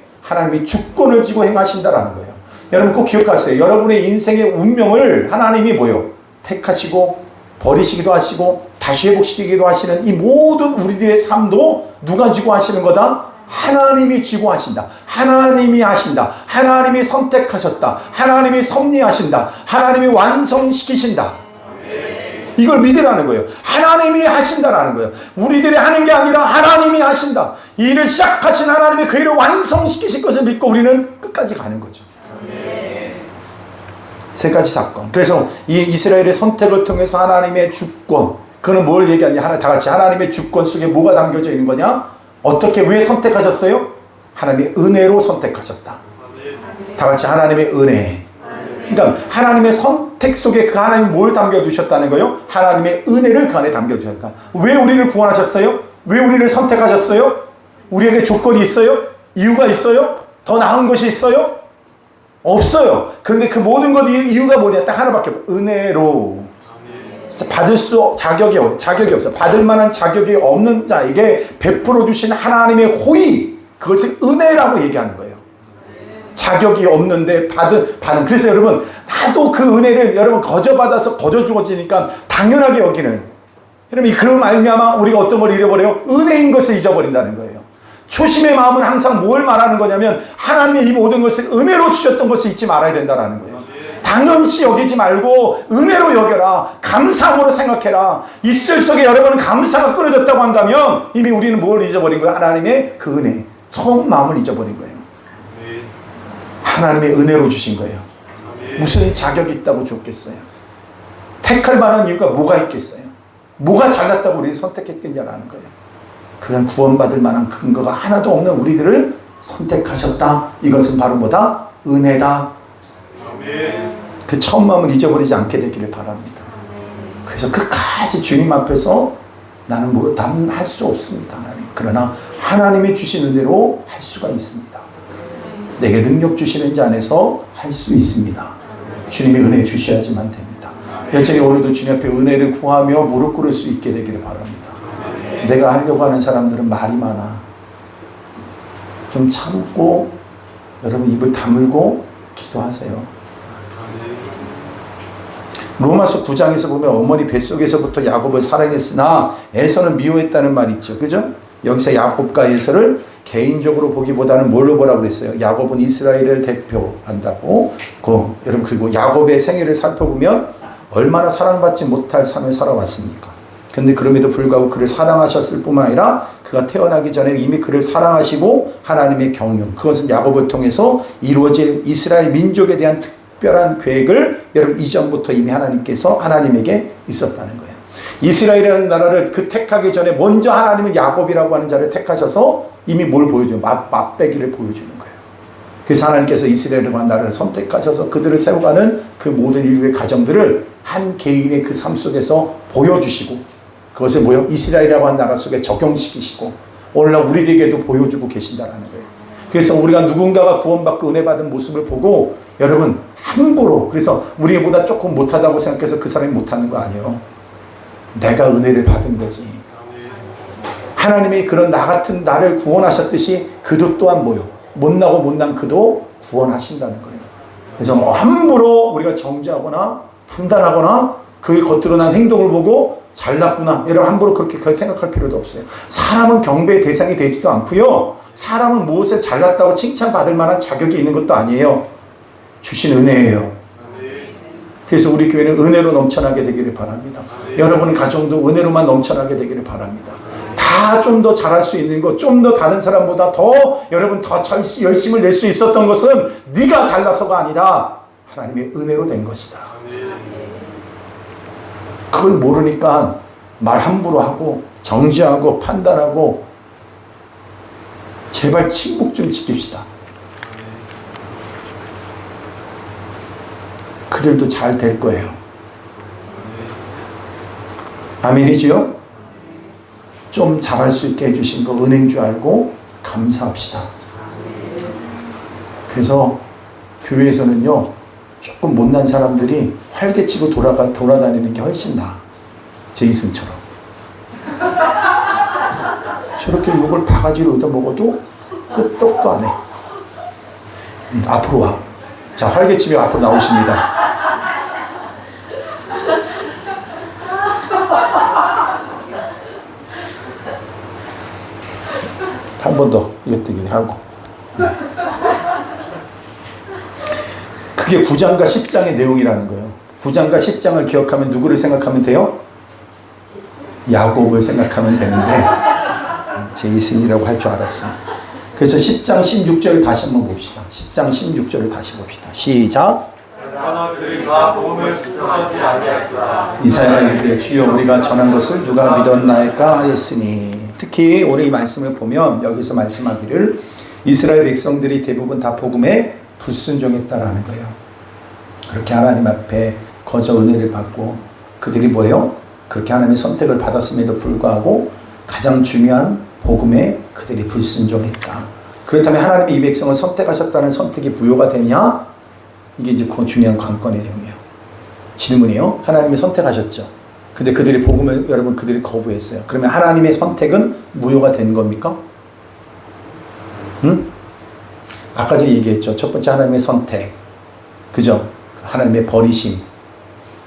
주권을 쥐고 행하신다라는 거예요. 여러분 꼭 기억하세요. 여러분의 인생의 운명을 하나님이 뭐예요? 택하시고 버리시기도 하시고 다시 회복시키기도 하시는 이 모든 우리들의 삶도 누가 쥐고 하시는 거다? 하나님이 쥐고 하신다. 하나님이 하신다. 하나님이 선택하셨다. 하나님이 섭리하신다. 하나님이 완성시키신다. 이걸 믿으라는 거예요. 하나님이 하신다라는 거예요. 우리들이 하는 게 아니라 하나님이 하신다. 이 일을 시작하신 하나님이 그 일을 완성시키실 것을 믿고 우리는 끝까지 가는 거죠. 세 가지 사건. 그래서 이 이스라엘의 선택을 통해서 하나님의 주권, 그는 뭘 얘기하냐? 다 같이 하나님의 주권 속에 뭐가 담겨져 있는 거냐? 어떻게, 왜 선택하셨어요? 하나님의 은혜로 선택하셨다. 다 같이 하나님의 은혜. 그러니까 하나님의 선택 속에 그 하나님이 뭘 담겨두셨다는 거예요? 하나님의 은혜를 그 안에 담겨두셨다. 왜 우리를 구원하셨어요? 왜 우리를 선택하셨어요? 우리에게 조건이 있어요? 이유가 있어요? 더 나은 것이 있어요? 없어요. 그런데 그 모든 것 이유가 뭐냐? 딱 하나밖에 없어요. 은혜로. 받을 자격이 없어. 받을 만한 자격이 없는 자에게 베풀어 주신 하나님의 호의, 그것을 은혜라고 얘기하는 거예요. 자격이 없는데 받은. 그래서 여러분, 나도 그 은혜를 여러분 거저받아서 거저 주어지니까 당연하게 여기는. 여러분, 그런 말미암아 우리가 어떤 걸 잃어버려요? 은혜인 것을 잊어버린다는 거예요. 초심의 마음은 항상 뭘 말하는 거냐면 하나님의 이 모든 것을 은혜로 주셨던 것을 잊지 말아야 된다는 거예요. 당연시 여기지 말고 은혜로 여겨라. 감사함으로 생각해라. 입술 속에 여러분은 감사가 끊어졌다고 한다면 이미 우리는 뭘 잊어버린 거예요? 하나님의 그 은혜, 처음 마음을 잊어버린 거예요. 하나님의 은혜로 주신 거예요. 무슨 자격이 있다고 줬겠어요? 택할 만한 이유가 뭐가 있겠어요? 뭐가 잘났다고 우리를 선택했겠냐라는 거예요. 그냥 구원받을 만한 근거가 하나도 없는 우리들을 선택하셨다. 이것은 바로 뭐다? 은혜다. 그 처음 마음을 잊어버리지 않게 되기를 바랍니다. 그래서 끝까지 주님 앞에서 나는 할 수 없습니다. 하나님. 그러나 하나님이 주신 은혜로 할 수가 있습니다. 내게 능력 주시는 자 안에서 할 수 있습니다. 주님의 은혜 주셔야지만 됩니다. 여전히 오늘도 주님 앞에 은혜를 구하며 무릎 꿇을 수 있게 되기를 바랍니다. 내가 하려고 하는 사람들은 말이 많아. 좀 참고 여러분 입을 다물고 기도하세요. 로마서 9장에서 보면 어머니 뱃속에서부터 야곱을 사랑했으나 에서는 미워했다는 말이 있죠. 그죠? 여기서 야곱과 에서를 개인적으로 보기보다는 뭘로 보라고 그랬어요? 야곱은 이스라엘을 대표한다고. 여러분, 그리고 야곱의 생애를 살펴보면 얼마나 사랑받지 못할 삶을 살아왔습니까? 근데 그럼에도 불구하고 그를 사랑하셨을 뿐만 아니라 그가 태어나기 전에 이미 그를 사랑하시고 하나님의 경륜, 그것은 야곱을 통해서 이루어질 이스라엘 민족에 대한 특별한 계획을 여러분 이전부터 이미 하나님에게 있었다는 거예요. 이스라엘이라는 나라를 그 택하기 전에 먼저 하나님은 야곱이라고 하는 자를 택하셔서 이미 뭘 보여줘요? 맛배기를 보여주는 거예요. 그래서 하나님께서 이스라엘이라고 하는 나라를 선택하셔서 그들을 세워가는 그 모든 인류의 가정들을 한 개인의 그 삶 속에서 보여주시고 그것을 이스라엘이라고 하는 나라 속에 적용시키시고 오늘날 우리에게도 보여주고 계신다는 거예요. 그래서 우리가 누군가가 구원받고 은혜 받은 모습을 보고 여러분 함부로, 그래서 우리보다 조금 못하다고 생각해서 그 사람이 못하는 거 아니에요. 내가 은혜를 받은 거지. 하나님이 그런 나 같은 나를 구원하셨듯이 그도 또한 못나고 못난 그도 구원하신다는 거예요. 그래서 함부로 우리가 정죄하거나 판단하거나 그의 겉으로 난 행동을 보고 잘났구나, 여러분 함부로 그렇게 생각할 필요도 없어요. 사람은 경배의 대상이 되지도 않고요. 사람은 무엇에 잘났다고 칭찬받을 만한 자격이 있는 것도 아니에요. 주신 은혜예요. 그래서 우리 교회는 은혜로 넘쳐나게 되기를 바랍니다. 여러분 가정도 은혜로만 넘쳐나게 되기를 바랍니다. 다 좀 더 잘할 수 있는 것, 좀 더 다른 사람보다 더 여러분 더 열심을 낼 수 있었던 것은 네가 잘나서가 아니라 하나님의 은혜로 된 것이다. 그걸 모르니까 말 함부로 하고 정죄하고 판단하고. 제발 침묵 좀 지킵시다. 그들도 잘 될 거예요. 아멘이지요? 좀 잘할 수 있게 해주신 거 은혜인 줄 알고 감사합시다. 그래서 교회에서는요, 조금 못난 사람들이 활개치고 돌아다니는 게 훨씬 나아. 제이슨처럼. 저렇게 욕을 바가지로 얻어먹어도 끄떡도 안 해. 앞으로 와. 자, 활개치며 앞으로 나오십니다. 한 번 더 이것도 하고. 그게 9장과 10장의 내용이라는 거예요. 9장과 10장을 기억하면 누구를 생각하면 돼요? 야곱을 생각하면 되는데 제이슨이라고 할 줄 알았어요. 그래서 10장 16절을 다시 한번 봅시다. 10장 16절을 다시 봅시다. 시작. 그러나 그들이 다 복음을 수용하지 아니하였더라. 이사야가 이르되 주여 우리가 전한 것을 누가 믿었나이까 하였으니. 특히 오늘 이 말씀을 보면 여기서 말씀하기를 이스라엘 백성들이 대부분 다 복음에 불순종했다라는 거예요. 그렇게 하나님 앞에 거저 은혜를 받고 그들이 뭐예요? 그렇게 하나님의 선택을 받았음에도 불구하고 가장 중요한 복음에 그들이 불순종했다. 그렇다면 하나님이 이 백성을 선택하셨다는 선택이 부여가 되냐? 이게 이제 그 중요한 관건의 내용이에요. 질문이에요. 하나님이 선택하셨죠. 근데 그들이 복음을 여러분 그들이 거부했어요. 그러면 하나님의 선택은 무효가 된 겁니까? 응? 아까 전에 얘기했죠. 첫 번째 하나님의 선택. 그죠? 하나님의 버리심.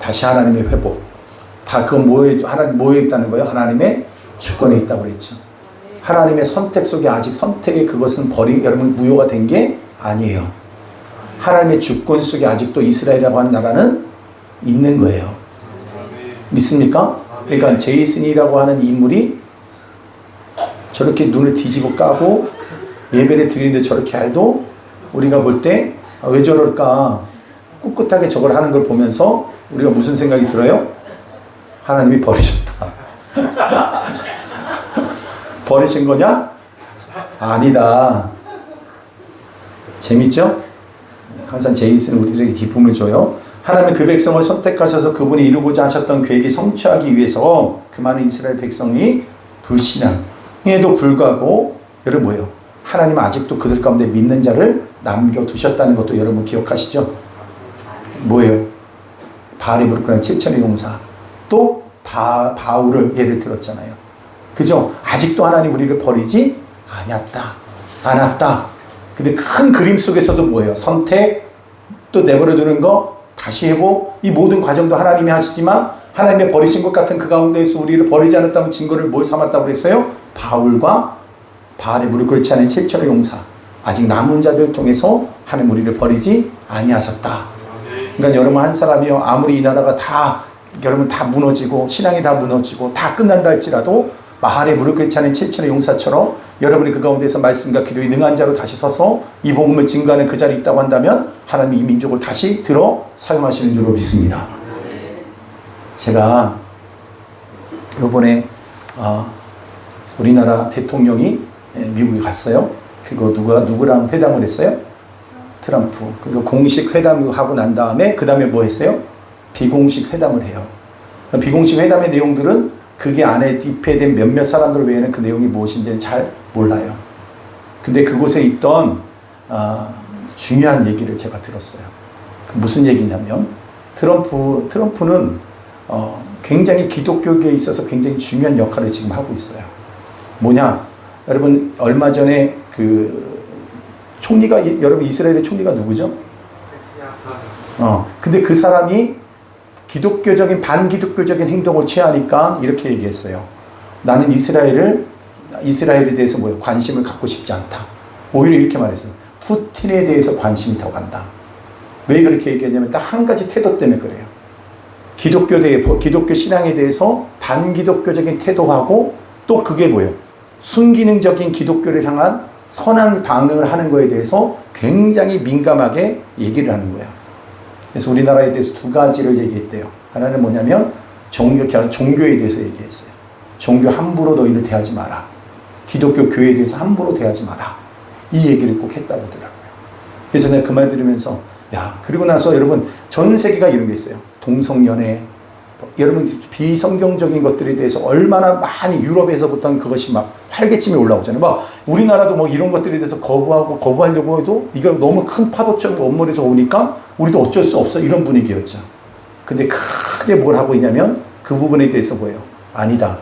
다시 하나님의 회복. 다 그건 뭐에 있다는 거예요? 하나님의 주권에 있다고 그랬죠. 하나님의 선택 속에 아직 선택의 그것은 여러분 무효가 된 게 아니에요. 하나님의 주권 속에 아직도 이스라엘이라고 하는 나라는 있는 거예요. 믿습니까? 그러니까 제이슨이라고 하는 인물이 저렇게 눈을 뒤집어 까고 예배를 드리는데 저렇게 해도 우리가 볼 때 왜 저럴까 꿋꿋하게 저걸 하는 걸 보면서 우리가 무슨 생각이 들어요? 하나님이 버리셨다. 버리신 거냐? 아니다. 재밌죠? 항상 제이슨은 우리들에게 기쁨을 줘요. 하나님은 그 백성을 선택하셔서 그분이 이루고자 하셨던 계획이 성취하기 위해서 그 많은 이스라엘 백성이 불신앙에도 불구하고 여러분 뭐예요? 하나님은 아직도 그들 가운데 믿는 자를 남겨두셨다는 것도 여러분 기억하시죠? 뭐예요? 바알의 무릎 꿇는 7천의 용사 또 바울을 예를 들었잖아요. 그죠? 아직도 하나님 우리를 버리지 않았다. 근데 큰 그림 속에서도 뭐예요? 선택, 또 내버려두는 거, 다시 회복, 이 모든 과정도 하나님이 하시지만 하나님의 버리신 것 같은 그 가운데에서 우리를 버리지 않았다는 증거를 뭘 삼았다고 그랬어요? 바울과 바알의 무릎 꿇지 않은 7천의 용사, 아직 남은 자들을 통해서 하나님 우리를 버리지 아니하셨다. 그러니까 여러분 한 사람이요 아무리 이 나라가 다 여러분 다 무너지고 신앙이 다 무너지고 다 끝난다 할지라도 바알의 무릎 꿇지 않은 7천의 용사처럼 여러분이 그 가운데서 말씀과 기도에 능한 자로 다시 서서 이 복음을 증거하는 그 자리에 있다고 한다면 하나님이 이 민족을 다시 들어 사용하시는 줄로 믿습니다. 제가 이번에 우리나라 대통령이 미국에 갔어요. 그거 누구랑 회담을 했어요? 트럼프. 그리고 공식 회담을 하고 난 다음에 그 다음에 뭐 했어요? 비공식 회담을 해요. 비공식 회담의 내용들은 그게 안에 입회된 몇몇 사람들 외에는 그 내용이 무엇인지는 잘 몰라요. 근데 그곳에 있던 중요한 얘기를 제가 들었어요. 그 무슨 얘기냐면 트럼프는 굉장히 기독교계에 있어서 굉장히 중요한 역할을 지금 하고 있어요. 뭐냐? 여러분 얼마 전에 그 총리가 여러분 이스라엘의 총리가 누구죠? 근데 그 사람이 기독교적인 반기독교적인 행동을 취하니까 이렇게 얘기했어요. 나는 이스라엘에 대해서 관심을 갖고 싶지 않다. 오히려 이렇게 말했어요. 푸틴에 대해서 관심이 더 간다. 왜 그렇게 얘기했냐면 딱 한 가지 태도 때문에 그래요. 기독교 신앙에 대해서 반기독교적인 태도하고 또 그게 뭐예요? 순기능적인 기독교를 향한 선한 반응을 하는 거에 대해서 굉장히 민감하게 얘기를 하는 거예요. 그래서 우리나라에 대해서 두 가지를 얘기했대요. 하나는 뭐냐면 종교에 대해서 얘기했어요. 종교 함부로 너희를 대하지 마라. 기독교 교회에 대해서 함부로 대하지 마라. 이 얘기를 꼭 했다고 하더라고요. 그래서 내가 그 말 들으면서 그리고 나서 여러분 전 세계가 이런 게 있어요. 동성연애, 여러분 비성경적인 것들에 대해서 얼마나 많이 유럽에서부터는 그것이 막 활개침이 올라오잖아요. 막 우리나라도 뭐 이런 것들에 대해서 거부하려고 해도 이거 너무 큰 파도처럼 원몰에서 오니까 우리도 어쩔 수 없어 이런 분위기였죠. 근데 크게 뭘 하고 있냐면 그 부분에 대해서 뭐예요? 아니다.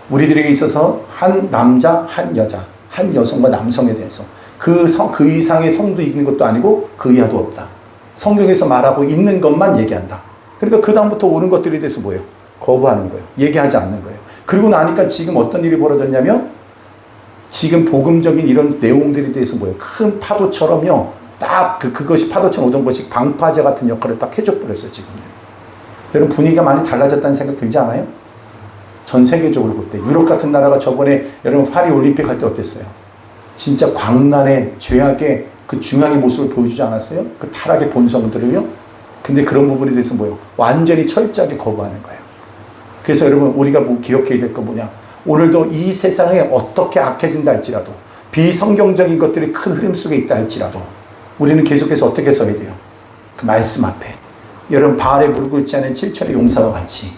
우리들에게 있어서 한 남자, 한 여자, 한 여성과 남성에 대해서 그 이상의 성도 있는 것도 아니고 그 이하도 없다. 성경에서 말하고 있는 것만 얘기한다. 그러니까 그 다음부터 오는 것들에 대해서 뭐예요? 거부하는 거예요. 얘기하지 않는 거예요. 그리고 나니까 지금 어떤 일이 벌어졌냐면 지금 복음적인 이런 내용들에 대해서 뭐예요? 큰 파도처럼요. 딱 그것이 파도처럼 오던 것이 방파제 같은 역할을 딱 해줘버렸어요. 지금. 여러분 분위기가 많이 달라졌다는 생각 들지 않아요? 전 세계적으로 볼 때 유럽 같은 나라가 저번에 여러분 파리 올림픽 할 때 어땠어요? 진짜 광란의 죄악의 그 중앙의 모습을 보여주지 않았어요? 그 타락의 본성들을요? 근데 그런 부분에 대해서 뭐예요? 완전히 철저하게 거부하는 거예요. 그래서 여러분 우리가 기억해야 될 거 뭐냐? 오늘도 이 세상에 어떻게 악해진다 할지라도 비성경적인 것들이 큰 흐름 속에 있다 할지라도 우리는 계속해서 어떻게 서야 돼요? 그 말씀 앞에 여러분 바알에 무릎 꿇지 않은 7천의 용사와 같이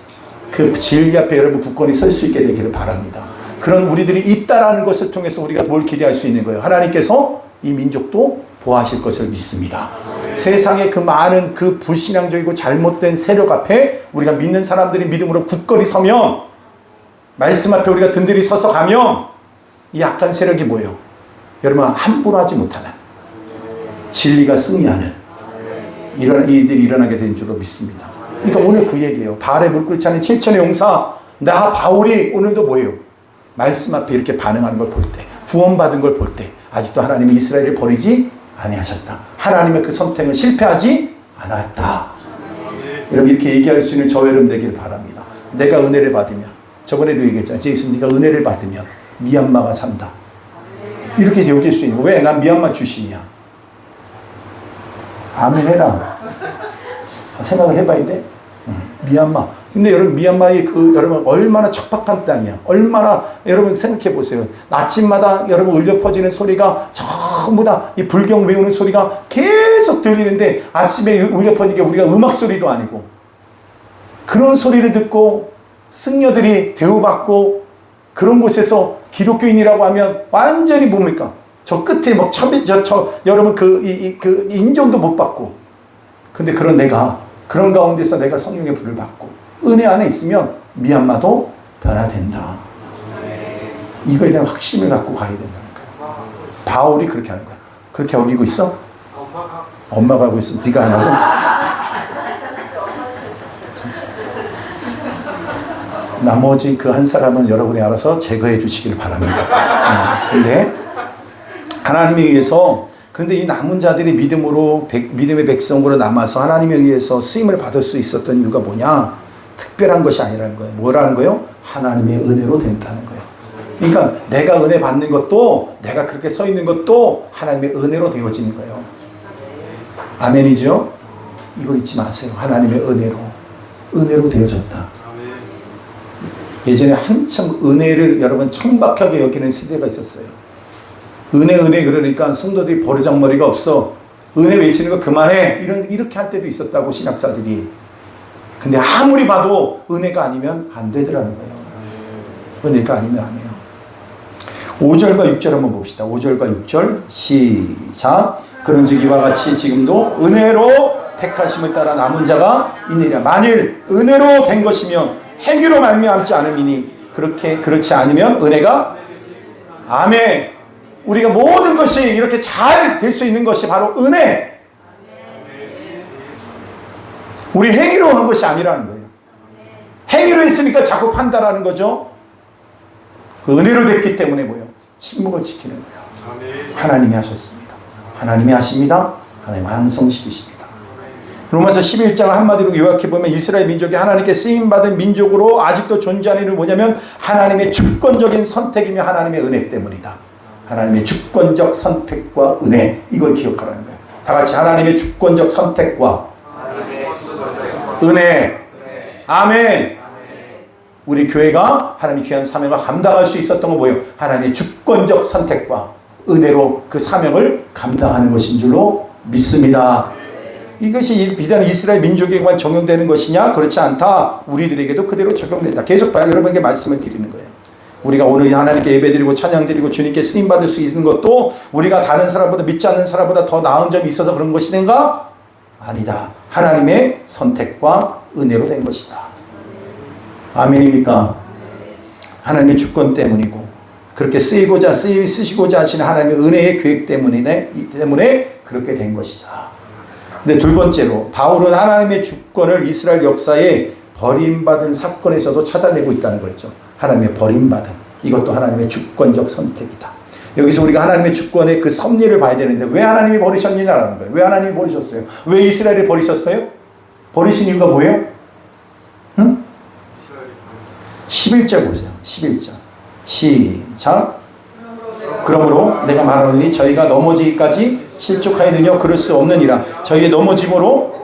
그 진리 앞에 여러분 굳건히 설 수 있게 되기를 바랍니다. 그런 우리들이 있다라는 것을 통해서 우리가 뭘 기대할 수 있는 거예요? 하나님께서 이 민족도 보호하실 것을 믿습니다. 세상의 그 많은 그 불신앙적이고 잘못된 세력 앞에 우리가 믿는 사람들이 믿음으로 굳건히 서면 말씀 앞에 우리가 든든히 서서 가면 이 악한 세력이 뭐예요? 여러분 함부로 하지 못하는 진리가 승리하는 이런 일들이 일어나게 된 줄로 믿습니다. 그러니까 오늘 그 얘기예요. 바알에 무릎 꿇지 않은 7천의 용사 나 바울이 오늘도 뭐예요? 말씀 앞에 이렇게 반응하는 걸 볼 때 구원받은 걸 볼 때 아직도 하나님이 이스라엘을 버리지 아니하셨다. 하나님의 그 선택은 실패하지 않았다. 여러분 이렇게 얘기할 수 있는 저 여러분 되길 바랍니다. 내가 은혜를 받으면 저번에도 얘기했잖아요. 예수 네가 은혜를 받으면 미얀마가 산다. 이렇게 여길 수 있는 왜? 난 미얀마 출신이야. 아멘 해라. 생각을 해봐야 돼. 미얀마. 근데 여러분 미얀마의 그 여러분 얼마나 척박한 땅이야. 얼마나 여러분 생각해 보세요. 아침마다 여러분 울려 퍼지는 소리가 전부 다 이 불경 외우는 소리가 계속 들리는데 아침에 울려 퍼지게 우리가 음악 소리도 아니고 그런 소리를 듣고 승려들이 대우받고 그런 곳에서 기독교인이라고 하면 완전히 뭡니까? 저 끝에 막 여러분 그 인정도 못 받고 근데 그런 가운데서 내가 성령의 불을 받고 은혜 안에 있으면 미얀마도 변화된다. 이거에 대한 확신을 갖고 가야 된다는 거예요. 바울이 그렇게 하는 거야. 그렇게 어기고 있어? 엄마가 하고 있으면 네가 안 하고 나머지 그 한 사람은 여러분이 알아서 제거해 주시길 바랍니다. 근데 하나님에 의해서 근데 이 남은 자들이 믿음의 백성으로 남아서 하나님에 의해서 쓰임을 받을 수 있었던 이유가 뭐냐? 특별한 것이 아니라는 거예요. 뭐라는 거예요? 하나님의 은혜로 된다는 거예요. 그러니까 내가 은혜 받는 것도 내가 그렇게 서 있는 것도 하나님의 은혜로 되어지는 거예요. 아멘이죠? 이걸 잊지 마세요. 하나님의 은혜로 되어졌다. 예전에 한참 은혜를 여러분 천박하게 여기는 시대가 있었어요. 은혜 그러니까 성도들이 버르장머리가 없어. 은혜 외치는 거 그만해. 이렇게 할 때도 있었다고 신학자들이. 근데 아무리 봐도 은혜가 아니면 안 되더라는 거예요. 은혜가 아니면 안 해요. 5절과 6절 한번 봅시다. 5절과 6절 시작. 그런즉 이와 같이 지금도 은혜로 택하심을 따라 남은 자가 있느니라. 만일 은혜로 된 것이면 행위로 말미암지 않음이니 그렇지 않으면 은혜가 아멘. 우리가 모든 것이 이렇게 잘 될 수 있는 것이 바로 은혜. 우리 행위로 한 것이 아니라는 거예요. 행위로 했으니까 자꾸 판단하는 거죠. 그 은혜로 됐기 때문에 뭐예요? 침묵을 지키는 거예요. 하나님이 하셨습니다. 하나님이 하십니다. 하나님 완성시키십니다. 로마서 11장 한마디로 요약해보면 이스라엘 민족이 하나님께 쓰임받은 민족으로 아직도 존재하는 이유는 뭐냐면 하나님의 주권적인 선택이며 하나님의 은혜 때문이다. 하나님의 주권적 선택과 은혜, 이걸 기억하라는 거예요. 다 같이 하나님의 주권적 선택과 은혜. 아멘. 우리 교회가 하나님의 귀한 사명을 감당할 수 있었던 건 뭐예요? 하나님의 주권적 선택과 은혜로 그 사명을 감당하는 것인 줄로 믿습니다. 이것이 비단 이스라엘 민족에게만 적용되는 것이냐? 그렇지 않다. 우리들에게도 그대로 적용된다. 계속 여러분에게 말씀을 드리는 거예요. 우리가 오늘 하나님께 예배드리고 찬양드리고 주님께 쓰임받을 수 있는 것도 우리가 다른 사람보다 믿지 않는 사람보다 더 나은 점이 있어서 그런 것인가? 아니다. 하나님의 선택과 은혜로 된 것이다. 아멘입니까? 하나님의 주권 때문이고 그렇게 쓰시고자 하시는 하나님의 은혜의 계획 때문에 그렇게 된 것이다. 근데 두 번째로 바울은 하나님의 주권을 이스라엘 역사에 버림받은 사건에서도 찾아내고 있다는 거죠. 하나님의 버림받은 이것도 하나님의 주권적 선택이다. 여기서 우리가 하나님의 주권의 그 섭리를 봐야 되는데 왜 하나님이 버리셨느냐라는 거예요. 왜 하나님이 버리셨어요? 왜 이스라엘을 버리셨어요? 버리신 이유가 뭐예요? 11절 보세요. 11절 시작. 그러므로 내가 말하노니 저희가 넘어지기까지 실족하였느냐? 그럴 수 없느니라. 저희의 넘어짐으로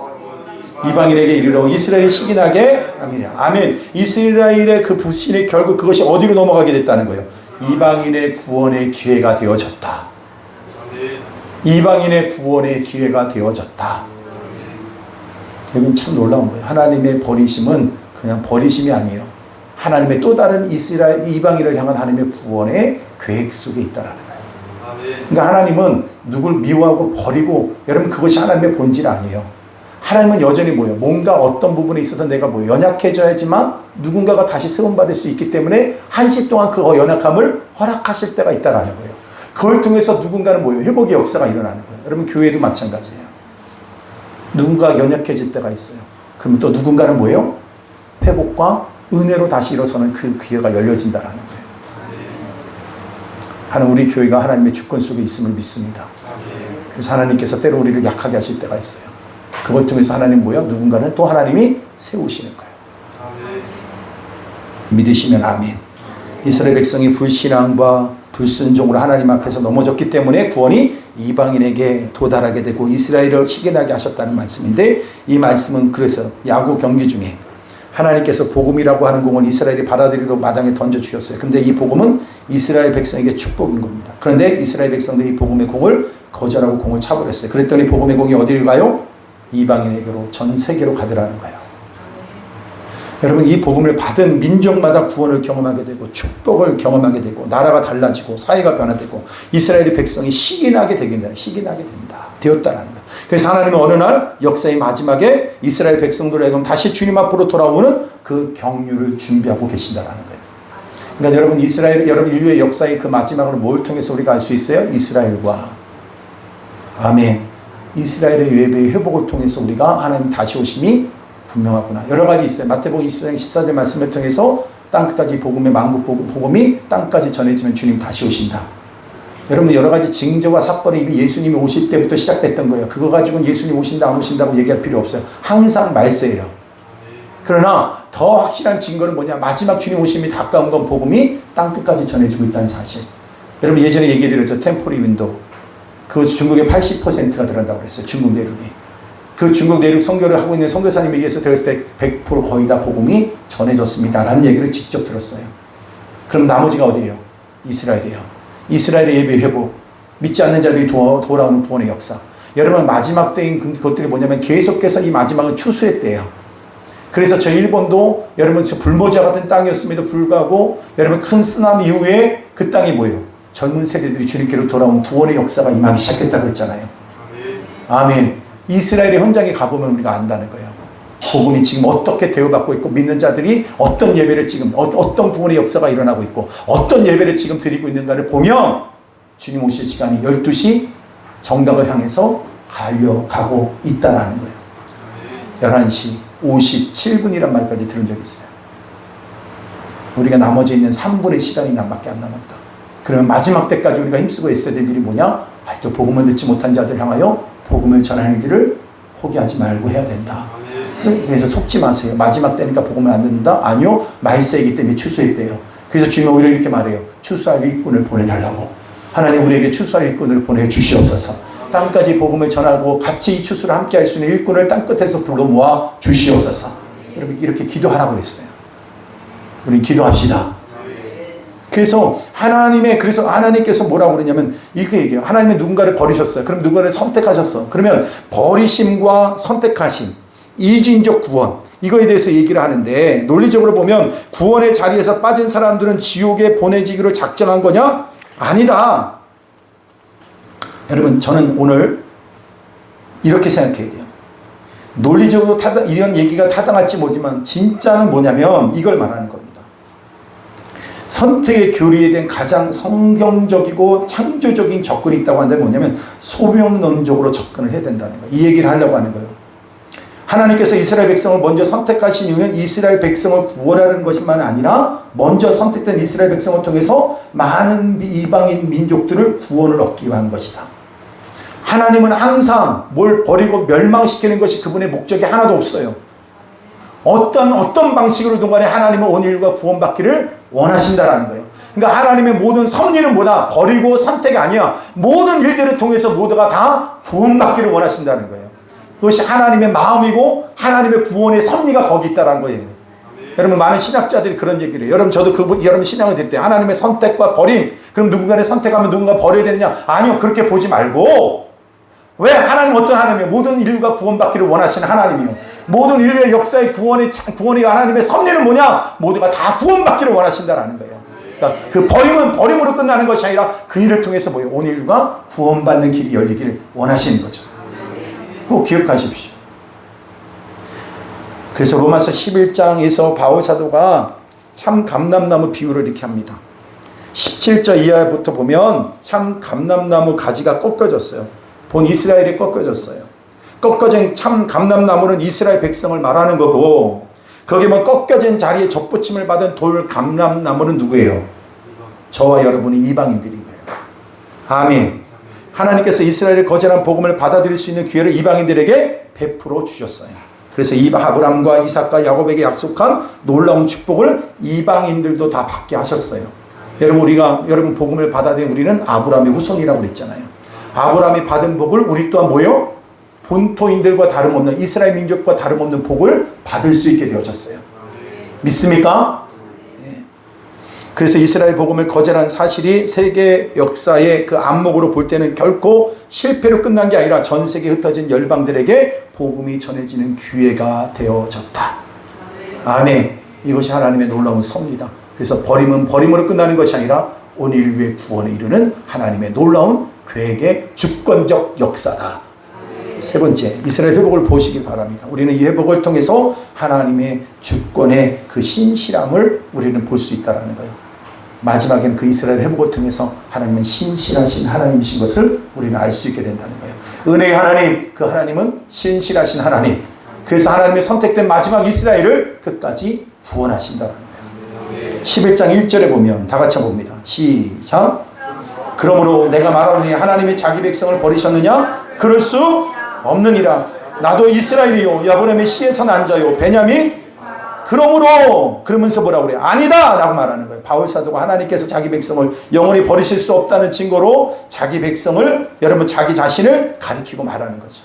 이방인에게 이르러 이스라엘이 시기나게 아멘. 아멘. 이스라엘의 그 불신의 결국 그것이 어디로 넘어가게 됐다는 거예요. 이방인의 구원의 기회가 되어졌다. 이방인의 구원의 기회가 되어졌다. 여러분 참 놀라운 거예요. 하나님의 버리심은 그냥 버리심이 아니에요. 하나님의 또 다른 이스라엘 이방인을 향한 하나님의 구원의 계획 속에 있다라는 거예요. 그러니까 하나님은 누굴 미워하고 버리고 여러분 그것이 하나님의 본질 아니에요. 하나님은 여전히 뭐예요? 뭔가 어떤 부분에 있어서 내가 뭐 연약해져야지만 누군가가 다시 세움받을 수 있기 때문에 한시 동안 그 연약함을 허락하실 때가 있다라는 거예요. 그걸 통해서 누군가는 뭐예요? 회복의 역사가 일어나는 거예요. 여러분 교회도 마찬가지예요. 누군가가 연약해질 때가 있어요. 그러면 또 누군가는 뭐예요? 회복과 은혜로 다시 일어서는 그 기회가 열려진다라는 거예요. 하나님 우리 교회가 하나님의 주권 속에 있음을 믿습니다. 그래서 하나님께서 때로 우리를 약하게 하실 때가 있어요. 그걸 통해서 하나님 뭐예요? 누군가는 또 하나님이 세우시는 거예요. 믿으시면 아멘. 이스라엘 백성이 불신앙과 불순종으로 하나님 앞에서 넘어졌기 때문에 구원이 이방인에게 도달하게 되고 이스라엘을 시기나게 하셨다는 말씀인데 이 말씀은 그래서 야구 경기 중에 하나님께서 복음이라고 하는 공을 이스라엘이 받아들이도록 마당에 던져주셨어요. 근데 이 복음은 이스라엘 백성에게 축복인 겁니다. 그런데 이스라엘 백성들이 이 복음의 공을 거절하고 공을 차버렸어요. 그랬더니 복음의 공이 어디를 가요? 이방인에게로 전 세계로 가더라는 거예요. 여러분 이 복음을 받은 민족마다 구원을 경험하게 되고 축복을 경험하게 되고 나라가 달라지고 사회가 변화되고 이스라엘의 백성이 시기나게 됩니다. 시기나게 됩니다. 되었다라는 거예요. 그래서 하나님은 어느 날 역사의 마지막에 이스라엘 백성들에게 다시 주님 앞으로 돌아오는 그 경륜을 준비하고 계신다라는 거예요. 그러니까 여러분 이스라엘 여러분 인류의 역사의 그 마지막을 뭘 통해서 우리가 알 수 있어요? 이스라엘과 아멘. 이스라엘의 예배의 회복을 통해서 우리가 하나님 다시 오심이 분명하구나. 여러 가지 있어요. 마태복음 24장 14절 말씀을 통해서 땅끝까지 복음의 만국 복음이 땅까지 전해지면 주님 다시 오신다. 여러분 여러 가지 징조와 사건이 이미 예수님이 오실 때부터 시작됐던 거예요. 그거 가지고는 예수님 오신다 안 오신다고 얘기할 필요 없어요. 항상 말세예요. 그러나 더 확실한 증거는 뭐냐? 마지막 주님 오심이 가까운 건 복음이 땅끝까지 전해지고 있다는 사실. 여러분 예전에 얘기해드렸죠. 템포리 윈도우. 그 중국의 80%가 들어간다고 그랬어요. 중국 내륙이. 그 중국 내륙 선교를 하고 있는 선교사님에 의해서 들었을 때 100% 거의 다 복음이 전해졌습니다. 라는 얘기를 직접 들었어요. 그럼 나머지가 어디예요? 이스라엘이에요. 이스라엘의 예배 회복, 믿지 않는 자들이 돌아오는 구원의 역사. 여러분 마지막 때인 그것들이 뭐냐면 계속해서 이 마지막은 추수의 때예요. 그래서 저 일본도 여러분 저 불모지와 같은 땅이었음에도 불구하고 여러분 큰 쓰나미 이후에 그 땅이 뭐예요? 젊은 세대들이 주님께로 돌아온 구원의 역사가 임하기 시작했다고 했잖아요. 아멘. 이스라엘의 현장에 가보면 우리가 안다는 거예요. 복음이 지금 어떻게 대우받고 있고 믿는 자들이 어떤 예배를 지금 어떤 구원의 역사가 일어나고 있고 어떤 예배를 지금 드리고 있는가를 보면 주님 오실 시간이 12시 정답을 향해서 가고 있다라는 거예요. 11시 57분이란 말까지 들은 적이 있어요. 우리가 나머지 있는 3분의 시간이 남밖에 안 남았다. 그러면 마지막 때까지 우리가 힘쓰고 애써야 될 일이 뭐냐? 또 복음을 듣지 못한 자들 향하여 복음을 전하는 일을 포기하지 말고 해야 된다. 그래서 속지 마세요. 마지막 때니까 복음을 안 듣는다? 아니요. 말세이기 때문에 추수의 때예요. 그래서 주님은 오히려 이렇게 말해요. 추수할 일꾼을 보내달라고. 하나님 우리에게 추수할 일꾼을 보내주시옵소서. 땅까지 복음을 전하고 같이 이 추수를 함께 할 수 있는 일꾼을 땅끝에서 불러 모아 주시옵소서. 여러분 이렇게 기도하라고 했어요. 우리 기도합시다. 그래서 그래서 하나님께서 뭐라고 그러냐면 이렇게 얘기해요. 하나님은 누군가를 버리셨어요. 그럼 누군가를 선택하셨어. 그러면 버리심과 선택하심, 이주인적 구원, 이거에 대해서 얘기를 하는데 논리적으로 보면 구원의 자리에서 빠진 사람들은 지옥에 보내지기로 작정한 거냐? 아니다. 여러분 저는 오늘 이렇게 생각해야 돼요. 논리적으로 이런 얘기가 타당할지 모르지만 진짜는 뭐냐면 이걸 말하는 겁니다. 선택의 교리에 대한 가장 성경적이고 창조적인 접근이 있다고 하는데 뭐냐면 소명론적으로 접근을 해야 된다는 거예요. 이 얘기를 하려고 하는 거예요. 하나님께서 이스라엘 백성을 먼저 선택하신 이유는 이스라엘 백성을 구원하는 것뿐만 아니라 먼저 선택된 이스라엘 백성을 통해서 많은 이방인 민족들을 구원을 얻기 위한 것이다. 하나님은 항상 뭘 버리고 멸망시키는 것이 그분의 목적이 하나도 없어요. 어떤 방식으로든 간에 하나님은 온 인류가 구원받기를 원하신다라는 거예요. 그러니까 하나님의 모든 섭리는 뭐다? 버리고 선택이 아니야. 모든 일들을 통해서 모두가 다 구원받기를 원하신다는 거예요. 그것이 하나님의 마음이고 하나님의 구원의 섭리가 거기 있다는 거예요. 여러분 많은 신학자들이 그런 얘기를 해요. 여러분 저도 여러분 신앙을 드릴 때 하나님의 선택과 버림, 그럼 누군가를 선택하면 누군가 버려야 되느냐? 아니요, 그렇게 보지 말고, 왜? 하나님 어떤 하나님이에요? 모든 인류가 구원받기를 원하시는 하나님이요. 모든 인류의 역사의 구원이 하나님의 섭리는 뭐냐? 모두가 다 구원받기를 원하신다라는 거예요. 그러니까 그 버림은 버림으로 끝나는 것이 아니라 그 일을 통해서 뭐예요? 온 인류가 구원받는 길이 열리기를 원하시는 거죠. 꼭 기억하십시오. 그래서 로마서 11장에서 바울 사도가 참 감람나무 비유를 이렇게 합니다. 17절 이하부터 보면 참 감람나무 가지가 꺾여졌어요. 본 이스라엘이 꺾여졌어요. 꺾어진 참 감람나무는 이스라엘 백성을 말하는 거고, 거기 뭐 꺾여진 자리에 접붙임을 받은 돌 감람나무는 누구예요? 저와 여러분이 이방인들인 거예요. 아멘. 하나님께서 이스라엘의 거절한 복음을 받아들일 수 있는 기회를 이방인들에게 베풀어 주셨어요. 그래서 아브람과 이삭과 야곱에게 약속한 놀라운 축복을 이방인들도 다 받게 하셨어요. 여러분 복음을 받아들인 우리는 아브람의 후손이라고 그랬잖아요. 아브람이 받은 복을 우리 또한 뭐예요? 본토인들과 다름없는, 이스라엘 민족과 다름없는 복을 받을 수 있게 되어졌어요. 믿습니까? 네. 그래서 이스라엘 복음을 거절한 사실이 세계 역사의 그 안목으로 볼 때는 결코 실패로 끝난 게 아니라 전 세계에 흩어진 열방들에게 복음이 전해지는 기회가 되어졌다. 아멘. 이것이 하나님의 놀라운 섭리다. 그래서 버림은 버림으로 끝나는 것이 아니라 온 인류의 구원에 이르는 하나님의 놀라운 계획의 주권적 역사다. 세 번째, 이스라엘 회복을 보시기 바랍니다. 우리는 이 회복을 통해서 하나님의 주권의 그 신실함을 우리는 볼 수 있다는 거예요. 마지막에는 그 이스라엘 회복을 통해서 하나님은 신실하신 하나님이신 것을 우리는 알 수 있게 된다는 거예요. 은혜의 하나님, 그 하나님은 신실하신 하나님. 그래서 하나님의 선택된 마지막 이스라엘을 끝까지 구원하신다는 거예요. 11장 1절에 보면 다 같이 봅니다. 시작. 그러므로 내가 말하노니 하나님이 자기 백성을 버리셨느냐? 그럴 수 없느니라. 나도 이스라엘이요 아브라함의 씨에서 난 자요 베냐민. 그러면서 뭐라고 그래요? 아니다 라고 말하는 거예요. 바울 사도가 하나님께서 자기 백성을 영원히 버리실 수 없다는 증거로 자기 백성을, 여러분 자기 자신을 가리키고 말하는 거죠.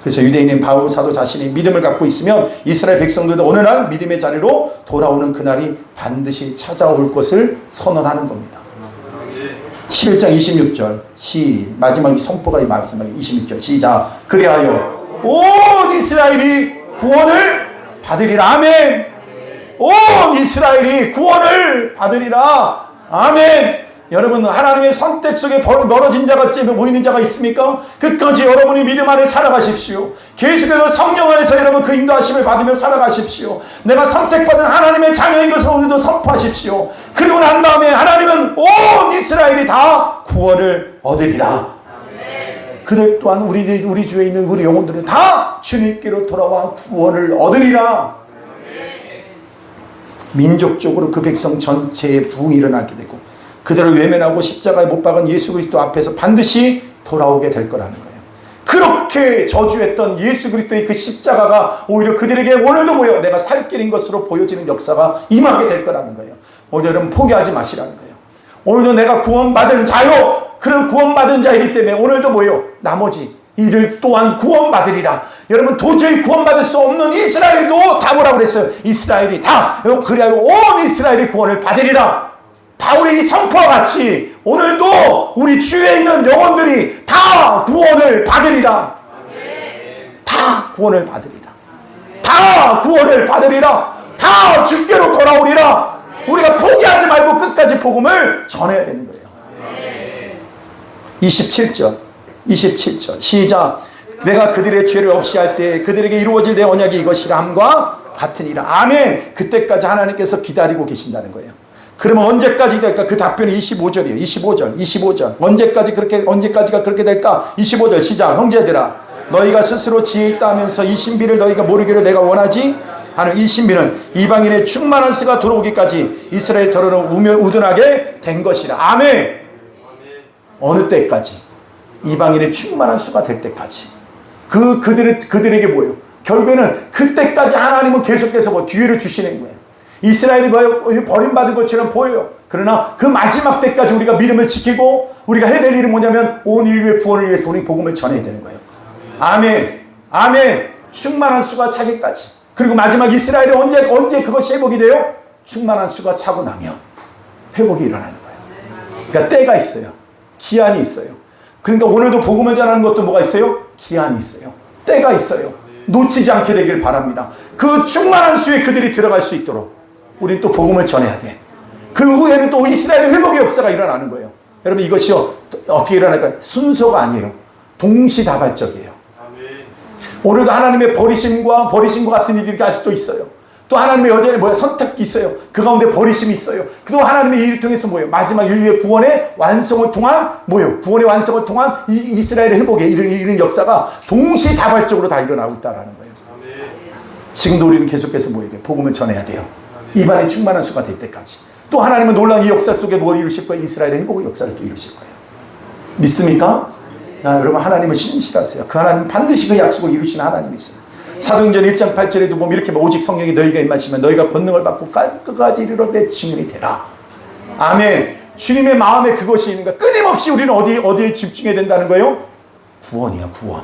그래서 유대인인 바울 사도 자신이 믿음을 갖고 있으면 이스라엘 백성들도 어느 날 믿음의 자리로 돌아오는 그날이 반드시 찾아올 것을 선언하는 겁니다. 11장 26절 마지막이 선포가 마지막에 26절 시작. 그리하여 온 이스라엘이 구원을 받으리라. 아멘. 온 이스라엘이 구원을 받으리라. 아멘. 여러분 하나님의 선택 속에 멀어진 자가 보이는 자가 있습니까? 끝까지 여러분이 믿음 안에 살아가십시오. 계속해서 성령 안에서 여러분 그 인도하심을 받으며 살아가십시오. 내가 선택받은 하나님의 자녀인 것을 오늘도 선포하십시오. 그리고 난 다음에 하나님은 온 이스라엘이 다 구원을 얻으리라. 그들 또한 우리 주에 있는 우리 영혼들은 다 주님께로 돌아와 구원을 얻으리라. 민족적으로 그 백성 전체의 부흥이 일어나게 되고 그들을 외면하고 십자가에 못 박은 예수 그리스도 앞에서 반드시 돌아오게 될 거라는 거예요. 그렇게 저주했던 예수 그리스도의 그 십자가가 오히려 그들에게 오늘도 뭐예요? 내가 살 길인 것으로 보여지는 역사가 임하게 될 거라는 거예요. 오늘 여러분 포기하지 마시라는 거예요. 오늘도 내가 구원받은 자요. 그런 구원받은 자이기 때문에 오늘도 뭐예요? 나머지 이들 또한 구원받으리라. 여러분 도저히 구원받을 수 없는 이스라엘도 다 뭐라고 그랬어요? 이스라엘이 다 그래야 온 이스라엘이 구원을 받으리라. 바울의 이 선포와 같이 오늘도 우리 주위에 있는 영혼들이 다 구원을 받으리라. 다 구원을 받으리라. 다 구원을 받으리라. 다 주께로 돌아오리라. 우리가 포기하지 말고 끝까지 복음을 전해야 되는 거예요. 27절 시작. 내가 그들의 죄를 없이 할 때 그들에게 이루어질 내 언약이 이것이라 함과 같으니라. 아멘. 그때까지 하나님께서 기다리고 계신다는 거예요. 그러면 언제까지 될까? 그 답변이 25절이에요. 25절. 언제까지가 그렇게 될까? 25절 시작. 형제들아, 너희가 스스로 지혜 있다 하면서 이 신비를 너희가 모르기를 내가 원하지 하는 이 신비는 이방인의 충만한 수가 들어오기까지 이스라엘 더러는 우둔하게 된 것이라. 아멘. 어느 때까지? 이방인의 충만한 수가 될 때까지. 그들에게 뭐예요? 결국에는 그때까지 하나님은 계속해서 기회를 주시는 거예요. 이스라엘이 버림받은 것처럼 보여요. 그러나 그 마지막 때까지 우리가 믿음을 지키고 우리가 해야 될 일은 뭐냐면 온 인류의 구원을 위해서 우리 복음을 전해야 되는 거예요. 아멘. 아멘. 충만한 수가 차기까지. 그리고 마지막 이스라엘이 언제 그것이 회복이 돼요? 충만한 수가 차고 나면 회복이 일어나는 거예요. 그러니까 때가 있어요. 기한이 있어요. 그러니까 오늘도 복음을 전하는 것도 뭐가 있어요? 기한이 있어요. 때가 있어요. 놓치지 않게 되길 바랍니다. 그 충만한 수에 그들이 들어갈 수 있도록 우리는 또 복음을 전해야 돼. 그 후에는 또 이스라엘의 회복의 역사가 일어나는 거예요. 여러분 이것이요 어떻게 일어날까요? 순서가 아니에요. 동시다발적이에요. 오늘도 하나님의 버리심과 같은 일들이 아직도 있어요. 또 하나님의 여전히 선택이 있어요. 그 가운데 버리심이 있어요. 또 하나님의 일을 통해서 마지막 인류의 구원의 완성을 통한 구원의 완성을 통한 이스라엘의 회복에 이르는 역사가 동시다발적으로 다 일어나고 있다라는 거예요. 지금도 우리는 계속해서 복음을 전해야 돼요. 입안에 충만한 수가 될 때까지. 또 하나님은 놀라운 이 역사 속에 뭘 이루실 거예요? 이스라엘의 회복의 역사를 또 이루실 거예요. 믿습니까? 여러분 하나님을 신실하세요. 그 하나님 반드시 그 약속을 이루시는 하나님이세요. 사도행전 1장 8절에도 보면 이렇게 오직 성령이 너희가 임하시면 너희가 권능을 받고 끝까지 이르러 내 증인이 되라. 아멘. 주님의 마음에 그것이 있는 거야. 끊임없이 우리는 어디에 집중해야 된다는 거예요? 구원이야, 구원.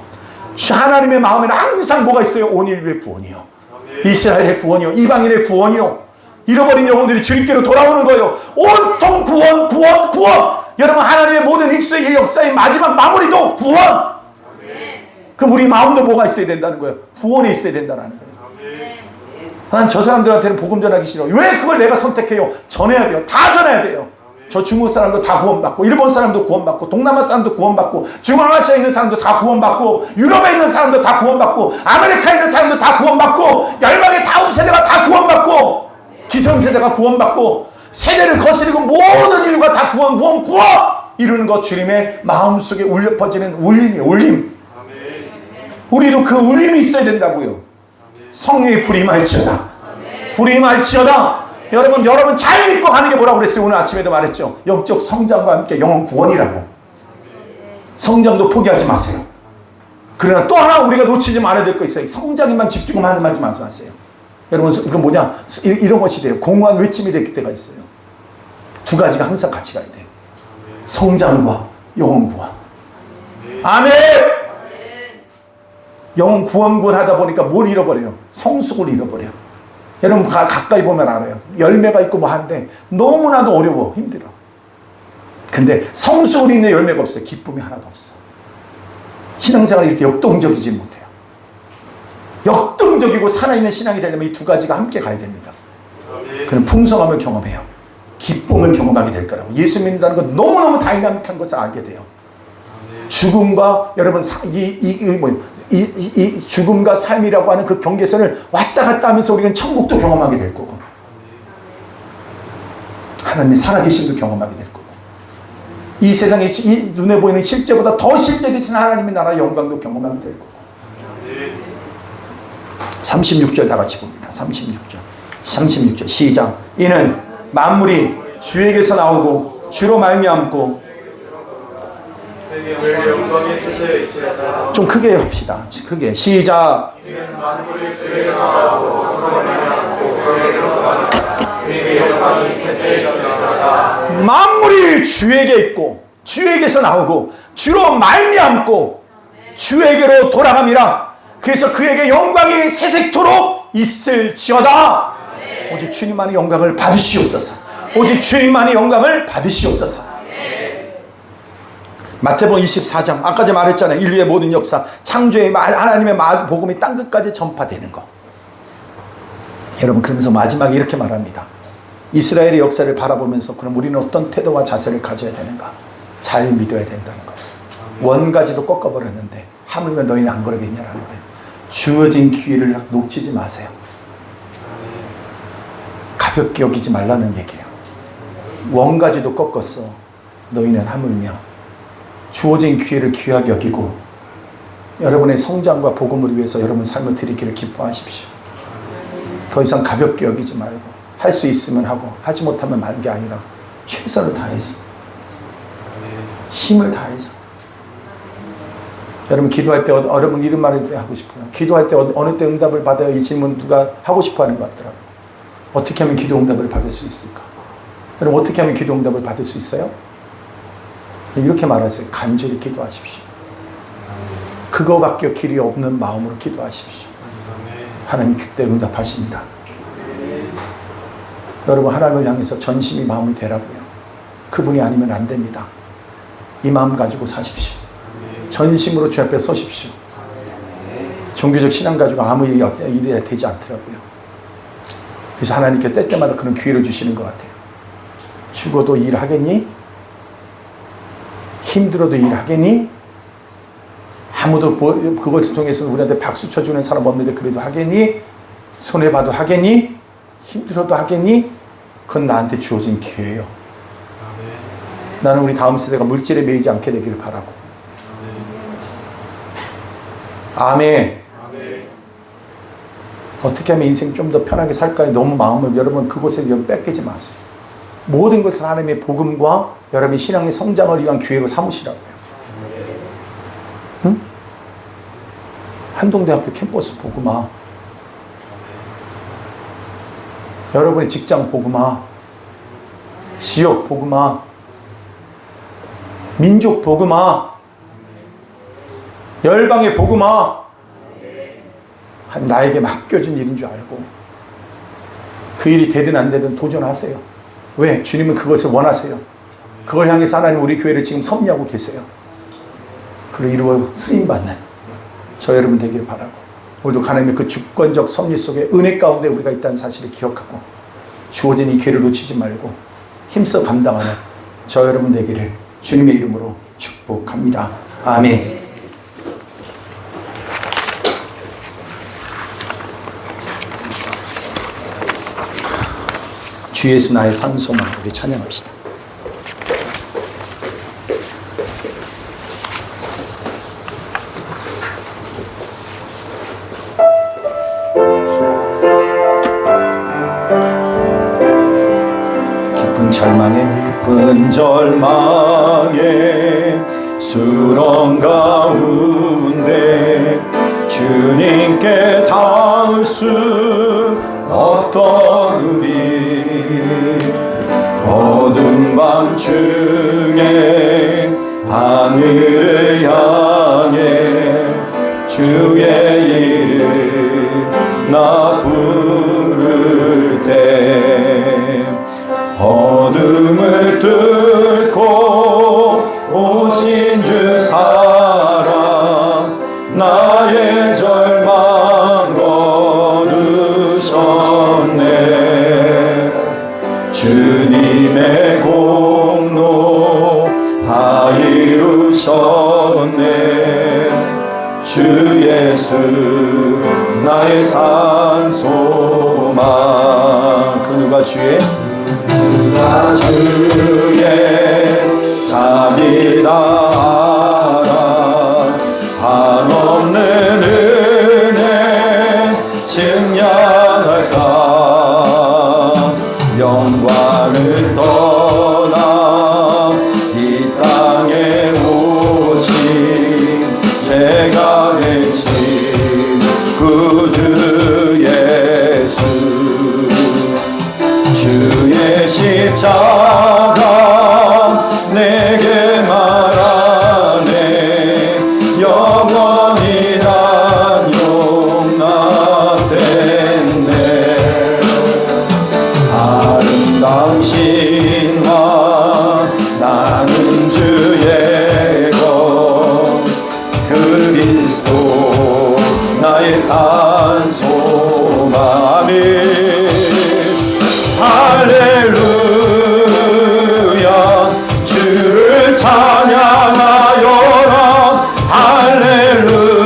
하나님의 마음에는 항상 뭐가 있어요? 온 인류의 구원이요. 이스라엘의 구원이요. 이방인의 구원이요. 잃어버린 영혼들이 주님께로 돌아오는 거예요. 온통 구원, 구원, 구원. 여러분 하나님의 모든 익수의 역사의 마지막 마무리도 구원. 그럼 우리 마음도 뭐가 있어야 된다는 거예요? 구원에 있어야 된다는 거예요. 난 저 사람들한테는 복음 전하기 싫어. 왜 그걸 내가 선택해요? 전해야 돼요. 다 전해야 돼요. 저 중국 사람도 다 구원받고, 일본 사람도 구원받고, 동남아 사람도 구원받고, 중앙아시아에 있는 사람도 다 구원받고, 유럽에 있는 사람도 다 구원받고, 아메리카에 있는 사람도 다 구원받고, 열방의 다음 세대가 다 구원받고, 기성세대가 구원받고, 세대를 거스르고 모든 인류가 다 구원 이루는 것 주님의 마음속에 울려 퍼지는 울림이에요. 울림. 우리도 그 울림이 있어야 된다고요. 성령의 불이 임할지어다. 불이 임할지어다. 여러분 잘 믿고 가는 게 뭐라고 그랬어요? 오늘 아침에도 말했죠. 영적 성장과 함께 영혼 구원이라고. 성장도 포기하지 마세요. 그러나 또 하나 우리가 놓치지 말아야 될 거 있어요. 성장에만 집중하지 마세요. 여러분 그건 뭐냐? 이런 것이 돼요. 공허한 외침이 될 때가 있어요. 두 가지가 항상 같이 가야 돼요. 성장과 영혼 구원. 아멘. 영혼 구원 하다 보니까 뭘 잃어버려요? 성숙을 잃어버려요. 여러분 가까이 보면 알아요. 열매가 있고 뭐 하는데 너무나도 어려워. 힘들어. 근데 성숙을 잃는 열매가 없어요. 기쁨이 하나도 없어. 신앙생활이 이렇게 역동적이지 못해요. 역동적이고 살아있는 신앙이 되려면 이 두 가지가 함께 가야 됩니다. 그는 풍성함을 경험해요. 기쁨을 경험하게 될 거라고. 예수 믿는다는 건 너무너무 다이나믹한 것을 알게 돼요. 죽음과 여러분 이 죽음과 삶이라고 하는 그 경계선을 왔다 갔다 하면서 우리는 천국도 경험하게 될 거고, 하나님의 살아계심도 경험하게 될 거고, 이 세상에 이 눈에 보이는 실제보다 더 실제되신 하나님의 나라의 영광도 경험하게 될 거고. 36절 다 같이 봅니다. 36절 시작. 이는 만물이 주에게서 나오고 주로 말미암고. 좀 크게 합시다. 크게 시작. 만물이 주에게 있고 주에게서 나오고 주로 말미암고 주에게로 돌아갑니다. 그래서 그에게 영광이 세세토록 있을지어다. 오직 주님만의 영광을 받으시옵소서. 오직 주님만의 영광을 받으시옵소서. 마태복음 24장 아까 제가 말했잖아요. 인류의 모든 역사, 창조의 하나님의 복음이 땅끝까지 전파되는 거. 여러분 그러면서 마지막에 이렇게 말합니다. 이스라엘의 역사를 바라보면서 그럼 우리는 어떤 태도와 자세를 가져야 되는가? 잘 믿어야 된다는 거예요. 원가지도 꺾어버렸는데 하물며 너희는 안 그러겠냐라는 거예요. 주어진 기회를 놓치지 마세요. 가볍게 여기지 말라는 얘기예요. 원가지도 꺾었어. 너희는 하물며 주어진 기회를 귀하게 여기고 여러분의 성장과 복음을 위해서 여러분 삶을 드리기를 기뻐하십시오. 더 이상 가볍게 여기지 말고 할 수 있으면 하고 하지 못하면 말 게 아니라 최선을 다해서 힘을 다해서. 여러분 기도할 때 여러분 이런 말을 하고 싶어요. 기도할 때 어느 때 응답을 받아요? 이 질문 누가 하고 싶어 하는 것 같더라고요. 어떻게 하면 기도 응답을 받을 수 있을까? 여러분 어떻게 하면 기도 응답을 받을 수 있어요? 이렇게 말하세요. 간절히 기도하십시오. 그 그거밖에 길이 없는 마음으로 기도하십시오. 하나님 그때 응답하십니다. 여러분 하나님을 향해서 전심이 마음이 되라고요. 그분이 아니면 안 됩니다. 이 마음 가지고 사십시오. 전심으로 주 앞에 서십시오. 종교적 신앙 가지고 아무 일이 되지 않더라고요. 그래서 하나님께 때때마다 그런 기회를 주시는 것 같아요. 죽어도 일하겠니? 힘들어도 일하겠니? 아무도 그것을 통해서 우리한테 박수 쳐주는 사람 없는데 그래도 하겠니? 손해봐도 하겠니? 힘들어도 하겠니? 그건 나한테 주어진 기회예요. 나는 우리 다음 세대가 물질에 매이지 않게 되기를 바라고. 아멘. 어떻게 하면 인생 좀 더 편하게 살까요? 너무 마음을 여러분 그곳에 뺏기지 마세요. 모든 것을 하나님의 복음과 여러분의 신앙의 성장을 위한 기회로 삼으시라고요. 응? 한동대학교 캠퍼스 복음화, 여러분의 직장 복음화, 지역 복음화, 민족 복음화, 열방의 복음화, 나에게 맡겨진 일인 줄 알고 그 일이 되든 안 되든 도전하세요. 왜? 주님은 그것을 원하세요. 그걸 향해서 하나님 우리 교회를 지금 섭리하고 계세요. 그를 이루어 쓰임받는 저 여러분 되기를 바라고, 오늘도 하나님의 그 주권적 섭리 속에 은혜 가운데 우리가 있다는 사실을 기억하고 주어진 이 기회를 놓치지 말고 힘써 감당하는 저 여러분 되기를 주님의 이름으로 축복합니다. 아멘. 주 예수 나의 산소만, 우리 찬양합시다. 깊은 절망에 수렁 가운데 주님께 닿을 수 없던 우리, 어두운 밤중에 하늘을 향해 주의 이름 나 부를 때, 어둠을 뚫고 오신 주 사랑 나의 절망 거두셨네. 주님의 공로 다 이루셨네. 주 예수 나의 산소망. 그 누가 주의 자비다 알아. 한없는 은혜 증량할까. 영광을 떠나 이 땅에 오신 죄가 되신 구주 예수, 주의 십자가 내게 말하네. 영원히 난 용납됐네. 아름다운 신화 나는 주의 것, 그리스도 나의 산소망. 할렐루야 주를 찬양하여라. 할렐루야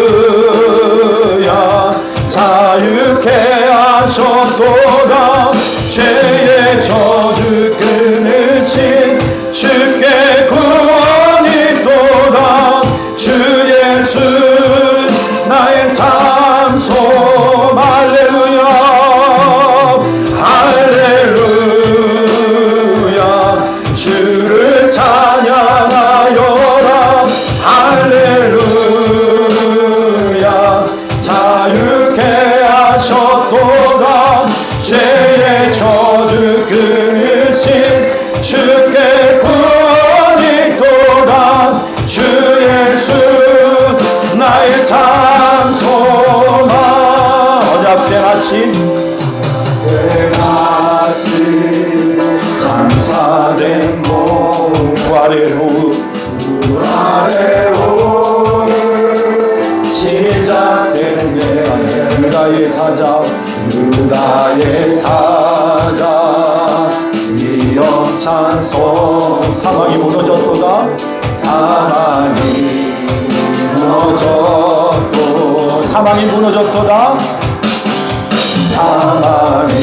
자유케 하셨도다. 죄의 저주 끊으신 주께 구원이 또다. 주 예수 나의 참소망. 할렐루야 할렐루야 주를 찬양하여라. 할렐루야 자유케 하셨도다. 주가 때마치 장사된 몸 아래로 시작된 유다의 사자 위엄찬 성 사망이 무너졌도다 사망이 무너졌도다 사망이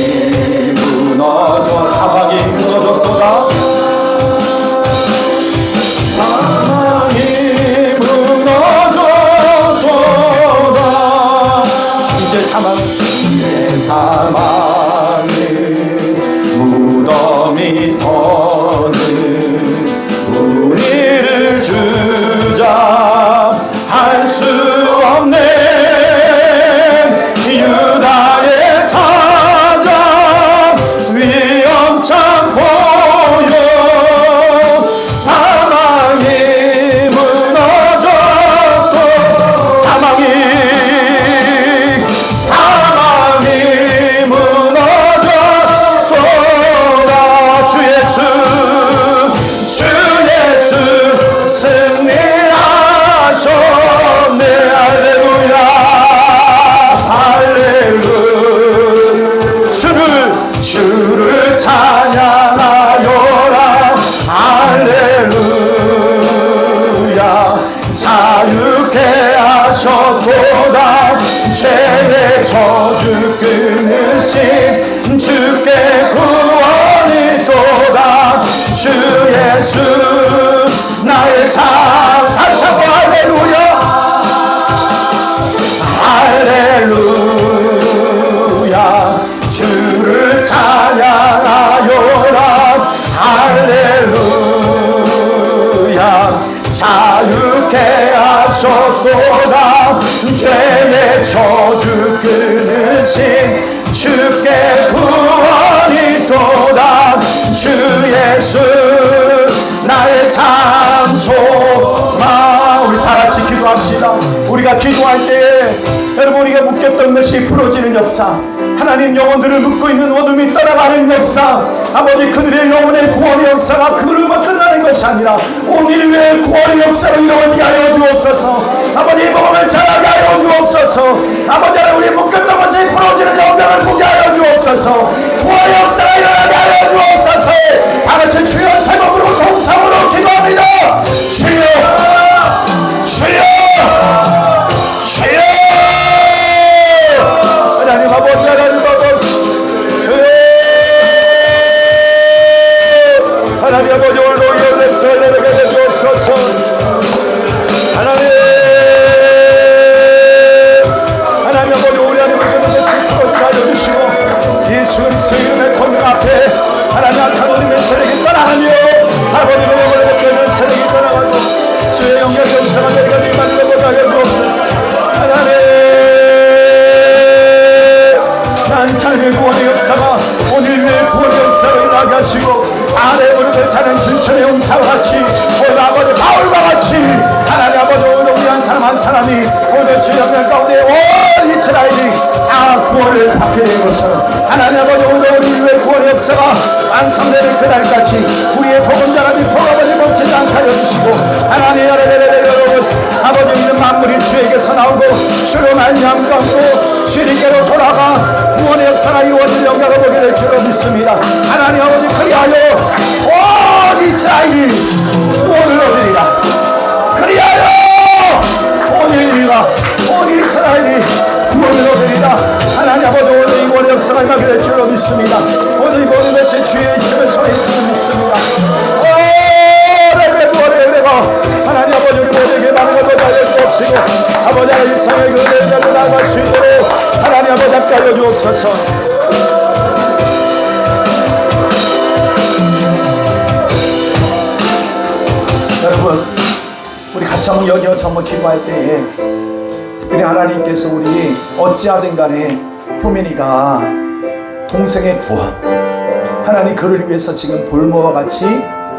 무너졌도다 이제 사망의 무덤이 터는 우리를 주장할 수 없네 유다의 사자 위엄찬 고요 사망이 무너졌고 사망이 무너졌도다 주 예수 승리하셨네 할렐루야 할렐루야 주를 찬양하여라 할렐루야 자유케 하셨도다 죄의 저주 끊으신 주께 구원이 또다 주 예수 나의 참 다시 한번 할렐루야 할렐루야 주를 찬양하여라 할렐루야 자유케 하셨도다 죄의 저주 끊으신 주께 구원이 또다 주 예수 나의 참 소망 우리 다같이 기도합시다 우리가 기도할 때에 여러분 우리가 묶였던 것이 풀어지는 역사 하나님 영혼들을 묶고 있는 어둠이 떠나가는 역사 아버지 그들의 영혼의 구원의 역사가 그들로만 끝나는 것이 아니라 온 인류의 구원의 역사로 이루어지게 하여 주옵소서 아버지 이 복음을 전하게 하여 주옵소서 아버지 우리 묶였던 것이 풀어지는 영광을 보게 하여 주옵소서 구원의 역사가 일어나게 하여 주옵소서 다같이 주여 세 몸으로 동성으로 기도합니다 주여 주여 주여 하나님 아버지 하나님 아버지 하나님 아버지 오늘도 예배를 내게 주옵소서 하나님 아버지 우리 하나님을 그것을 지켜주게 하여 주시고 예수 그리스도의 이름의 권능 앞에 하나님 악한 어둠의 세력이 떠나가며 아버지 그놈을 먹는 세력이 떠나가고 주의 영광 영상을 내가 임하는 것보다 하여 주옵소서 하나님 난 삶의 구원의 역사가 오늘 내 구원의 역사로 일어나게 하시고 아내 무릎을 차는 진천의 용사와 같이 오늘 아버지 바울과 같이 하나님 아버지 오늘 우리 한 사람 한 사람이 오늘 주님의 가운데 온 이스라엘이 다 구원을 받게 된 것처럼 하나님 아버지 오늘 우리 인류의 구원의 역사가 완성되는 그날까지 우리의 복음자가 믿고 아버지 멈추지 않게 하여 주시고 하나님 아버지 있는 만물이 주에게서 나오고 주로 말미암고 주님께로 돌아가 구원의 역사가 이루어질 영광을 보게 될 줄로 믿습니다. 하나님 아버지 그리하여 온 이스라엘이 구원을 얻으리라. 그리하여 온 인류가 온 이스라엘이 구원을 얻으리라. 하나님 아버지 오늘 이 구원의 역사가 임하게 될 줄로 믿습니다. 오늘 이 모든 것이 주의 있음을 손에 있음을 믿습니다. 하나님 아버지 우리 모두에게 많은 것을 알려주옵시고 아버지 하나님 일상의 그 은혜를 나아갈 수 있도록 하나님 아버지 함께 알려주옵소서. 여러분 우리 같이 한번 여기서 한번 기도할 때에 특별히 하나님께서 우리 어찌하든 간에 효민이가 동생의 구원 하나님 그를 위해서 지금 볼모와 같이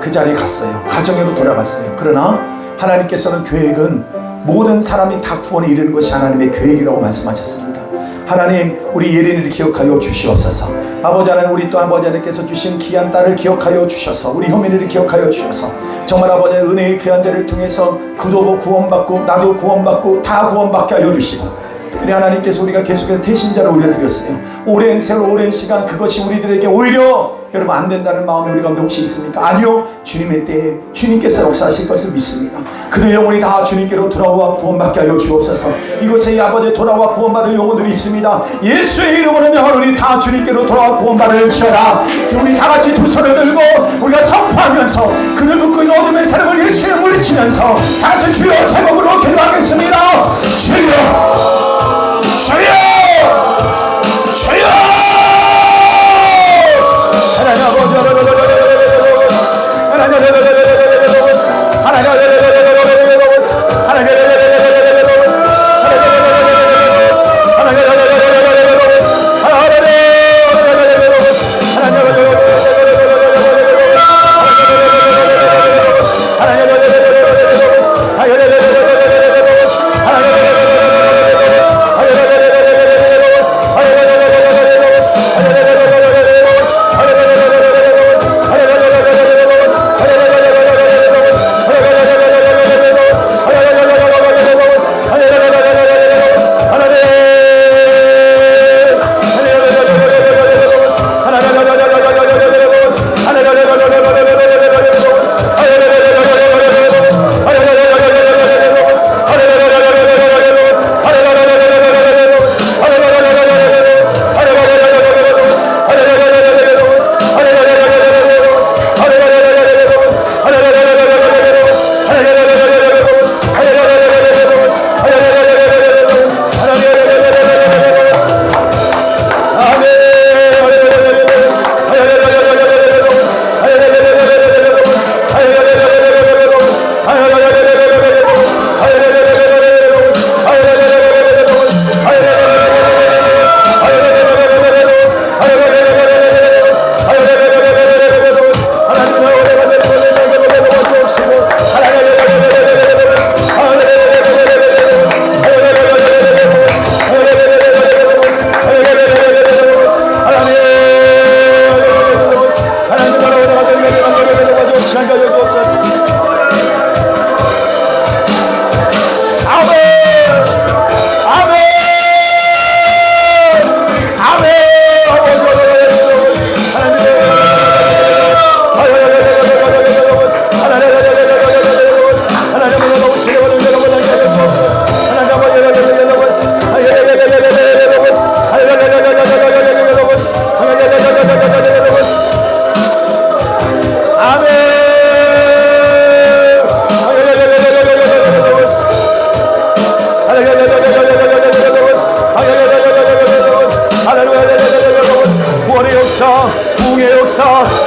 그 자리에 갔어요. 가정으로 돌아갔어요. 그러나 하나님께서는 계획은 모든 사람이 다 구원에 이르는 것이 하나님의 계획이라고 말씀하셨습니다. 하나님, 우리 예린이를 기억하여 주시옵소서. 아버지 하나님, 우리 또 아버지 하나님께서 주신 귀한 딸을 기억하여 주셔서, 우리 효민이를 기억하여 주셔서 정말 아버지 하나님, 은혜의 귀한 자를 통해서 그도 구원받고 나도 구원받고 다 구원받게 하여 주시고, 우리 하나님께서 우리가 계속해서 대신자를 올려드렸어요. 오랜 세월, 오랜 시간 그것이 우리들에게 오히려 여러분 안 된다는 마음이 우리 가운데 혹시 있습니까? 아니요, 주님의 때에 주님께서 역사하실 것을 믿습니다. 그들 영혼이 다 주님께로 돌아와 구원받게 하여 주옵소서. 이곳에 이 아버지 돌아와 구원받을 영혼들이 있습니다. 예수의 이름으로 명하노니 다 주님께로 돌아와 구원받을 지어라. 우리 다 같이 두 손을 들고 우리가 선포하면서 그를 묶고 있는 어둠의 사람을 예수에 물리치면서 다 같이 주여 제목으로 기도하겠습니다. 주여, 주여, 주여. 하나님 아버지,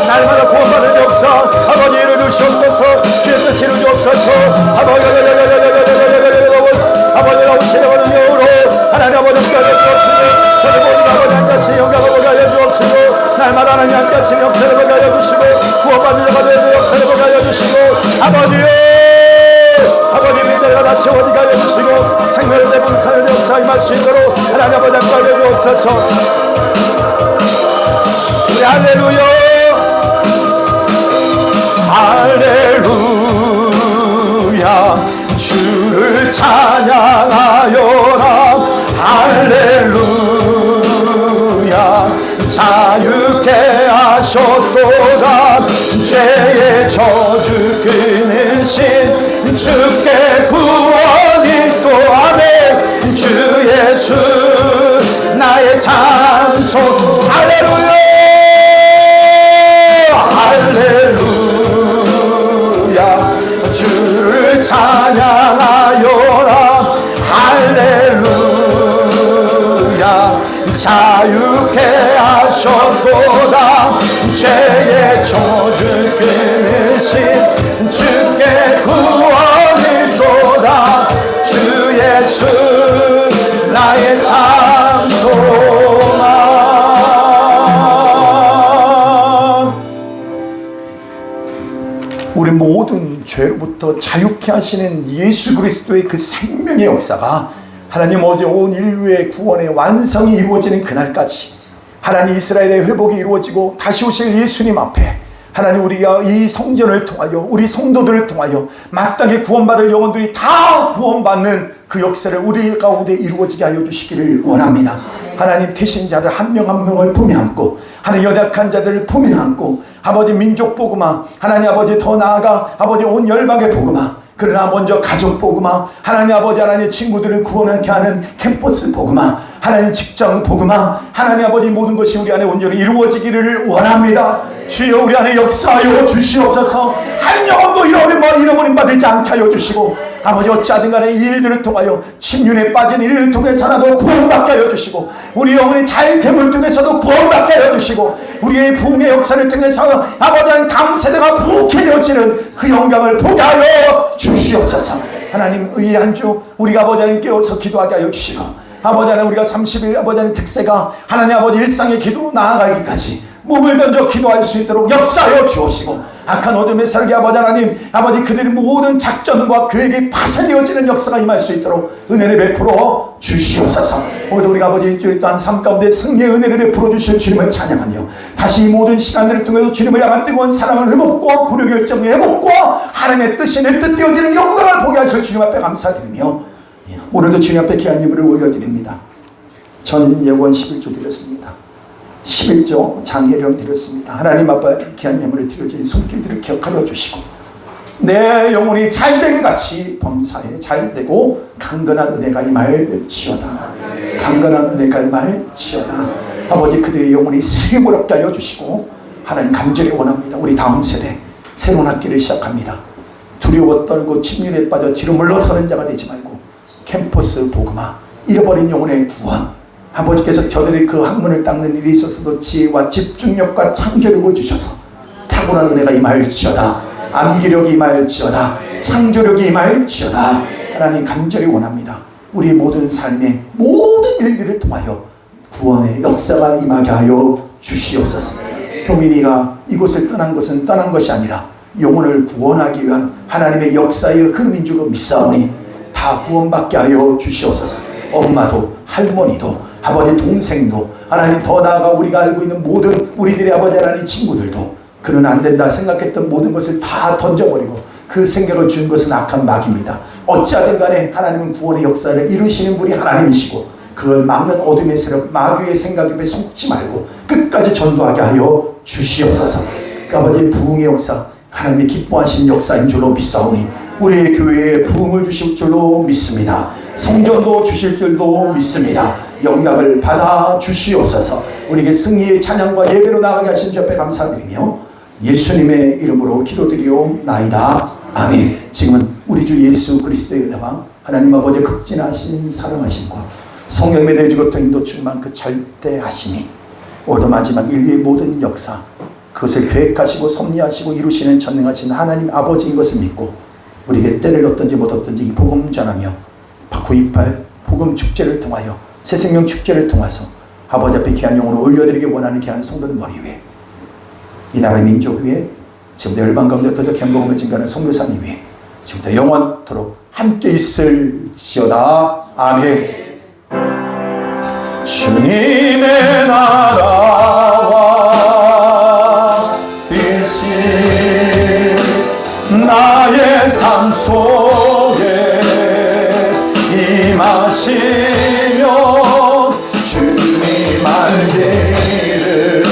날마다 구원받는 역사 아버지 이루시옵소서. 주의 뜻 이루시옵소서. 아버지 나오시려는 영으로 하나님 아버지 까지 주옵시고 저희 모든 아버지 한같이 영광을 보게 하여 주옵시고 날마다 하나님 한같이 역사를 보게 하여 주시고 구원받는 자가 역사를 보게 하여 주시고 아버지요 아버지 믿음과 같이 어디가 하여 주시고 생명의 대분사의 역사 임할 수 있도록 하나님 아버지 함께 하여 주옵소서. 할렐루야 할렐루야 주를 찬양하여라. 할렐루야 자유케 하셨도다. 죄의 저주 끊으신 주께 구원이 또하네. 주 예수 나의 찬송. 할렐루야 할렐루야 주를 찬양하여라. 할렐루야 자유케 하셨도다. 죄의 저주 끊으신 주께 구원이 또다. 주 예수 나의 찬송아. 우리 모든 죄로부터 자유케 하시는 예수 그리스도의 그 생명의 역사가 하나님 어제 온 인류의 구원의 완성이 이루어지는 그날까지 하나님 이스라엘의 회복이 이루어지고 다시 오실 예수님 앞에 하나님 우리가 이 성전을 통하여 우리 성도들을 통하여 마땅히 구원받을 영혼들이 다 구원받는 그 역사를 우리 가운데 이루어지게 하여 주시기를 원합니다. 하나님 태신자를 한 명 한 명을 품에 안고 하나님 연약한 자들을 품에 안고 아버지 민족 복음화 하나님 아버지 더 나아가 아버지 온 열방의 복음화 그러나 먼저 가족 복음화 하나님 아버지 하나님 친구들을 구원하게 하는 캠퍼스 복음화 하나님 직장 복음화 하나님 아버지 모든 것이 우리 안에 온전히 이루어지기를 원합니다. 주여 우리 안에 역사하여 주시옵소서. 한 영혼도 잃어버림 받지 않게 하여 주시고 아버지 어찌하든 간에 이 일들을 통하여 침륜에 빠진 일을 통해서라도 구원받게 하여 주시고 우리 영혼의 자유됨을 통해서도 구원받게 하여 주시고 우리의 부흥의 역사를 통해서 아버지 하나님 다음 세대가 부흥케 되어지는 그 영광을 보게 하여 주시옵소서. 하나님 이 한 주 우리가 아버지 하나님 깨어서 기도하게 하여 주시고 아버지 하나님 우리가 30일 아버지 하나님 특세가 하나님 아버지 일상의 기도로 나아가기까지 몸을 던져 기도할 수 있도록 역사하여 주옵시고 악한 어둠의 살게 아버지 하나님 아버지 그들의 모든 작전과 계획이 파산되어지는 역사가 임할 수 있도록 은혜를 베풀어 주시옵소서. 오늘도 우리가 아버지 일주일 동안 삶 가운데 승리의 은혜를 베풀어 주실 주님을 찬양하며 다시 이 모든 시간들을 통해서 주님을 향한 뜨거운 사랑을 회복과 구력 결정의 회복과 하나님의 뜻이 내 뜻 되어지는 영광을 보게 하실 주님 앞에 감사드리며 오늘도 주님 앞에 귀한 예물을 올려드립니다. 전 예원 11조 드렸습니다. 11조 장례령 드렸습니다. 하나님 앞에 귀한 예물을 드려진 손길들을 기억하여 주시고 내 영혼이 잘되게 같이 범사에 잘되고 강건한 은혜가 임할지어다. 강건한 은혜가 임할지어다. 아버지 그들의 영혼이 세무럽게 하여 주시고 하나님 간절히 원합니다. 우리 다음 세대 새로운 학기를 시작합니다. 두려워 떨고 침륜에 빠져 뒤로 물러서는 자가 되지 말고 캠퍼스 복음화 잃어버린 영혼의 구원 아버지께서 저들이 그 학문을 닦는 일이 있어서도 지혜와 집중력과 창조력을 주셔서 탁월한 은혜가 임할지어다. 암기력이 임할지어다. 창조력이 임할지어다. 하나님 간절히 원합니다. 우리 모든 삶의 모든 일들을 통하여 구원의 역사가 임하게 하여 주시옵소서. 효민이가 이곳을 떠난 것은 떠난 것이 아니라 영혼을 구원하기 위한 하나님의 역사의 흐름인 줄로 믿사오니 다 구원받게 하여 주시옵소서. 엄마도 할머니도 아버지 동생도 하나님 더 나아가 우리가 알고 있는 모든 우리들의 아버지 하나님 친구들도 그는 안 된다 생각했던 모든 것을 다 던져버리고 그 생각을 준 것은 악한 마귀입니다. 어찌하든 간에 하나님은 구원의 역사를 이루시는 분이 하나님이시고 그걸 막는 어둠의 세력 마귀의 생각에 속지 말고 끝까지 전도하게 하여 주시옵소서. 그 아버지 부흥의 역사 하나님이 기뻐하신 역사인 줄로 믿사오니 우리의 교회에 부흥을 주실 줄로 믿습니다. 성전도 주실 줄도 믿습니다. 영광을 받아 주시옵소서. 우리에게 승리의 찬양과 예배로 나가게 하신 주 앞에 감사드리며 예수님의 이름으로 기도드리옵나이다. 아멘. 지금은 우리 주 예수 그리스도의 은혜와 하나님 아버지의 극진하신 사랑하심과 성령의 내주것도 인도 충만 그 절대하심이 오늘도 마지막 인류의 모든 역사 그것을 계획하시고 섭리하시고 이루시는 전능하신 하나님 아버지인 것을 믿고 우리에게 때를 얻든지 못 얻든지 이 복음 전하며 9.28 복음 축제를 통하여 새생명 축제를 통해서 아버지 앞에 귀한 영혼을 올려드리기 원하는 귀한 성도들 머리 위에 이 나라의 민족 위에 지금도 열방 가운데 더더 경공을 증가하는 성도사님 위에 지금도 영원토록 함께 있을지어다. 아멘. 주님의 나라와 뜻이 나의 삶 속에 임하시며 주님 알기를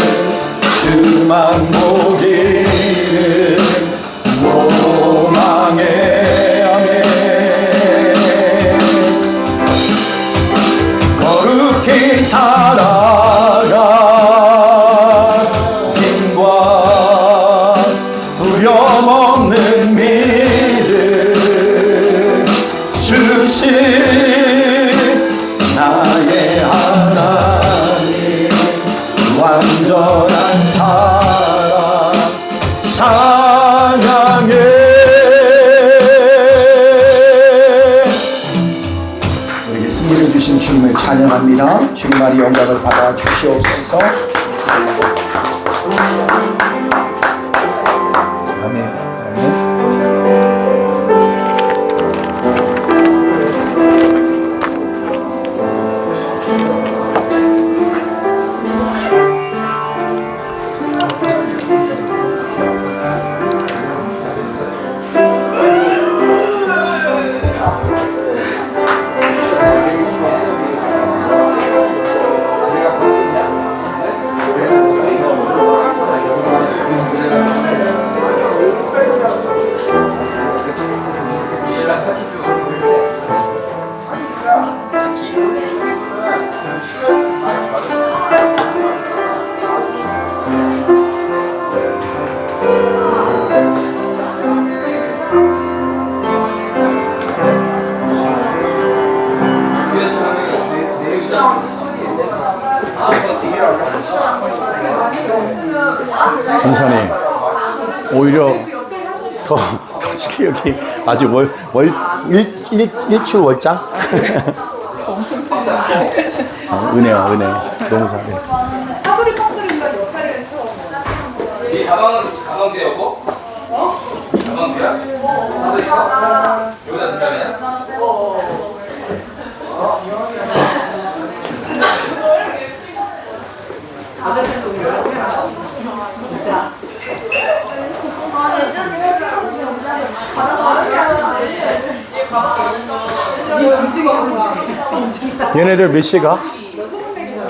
주만 보기를 소망해. 거룩히 살아가 힘과 두려움 없는 믿음 주신 나의 하나님 완전한 사랑 찬양해. 우리에게 승리를 주신 주님을 찬양합니다. 주님만이 영광을 받아 주시옵소서. 아멘. 아멘. 전선이 오히려 더 지금 여기 아직 일출 월장? 은혜야, 은혜. 너무 잘해. 이 가방대 여보? 가방대야? 여기다 든다면? 얘네들 몇 시에 가?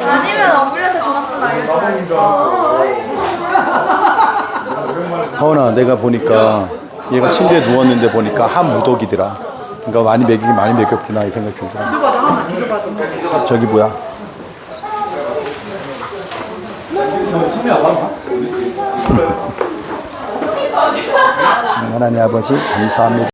아니면 어플에서 전화번호 알려줘. 하원아, 내가 보니까 얘가 침대에 누웠는데 보니까 한 무더기더라. 그러니까 많이 먹였구나 이 생각 들더라. 저기 뭐야? 하나님 아버지 감사합니다.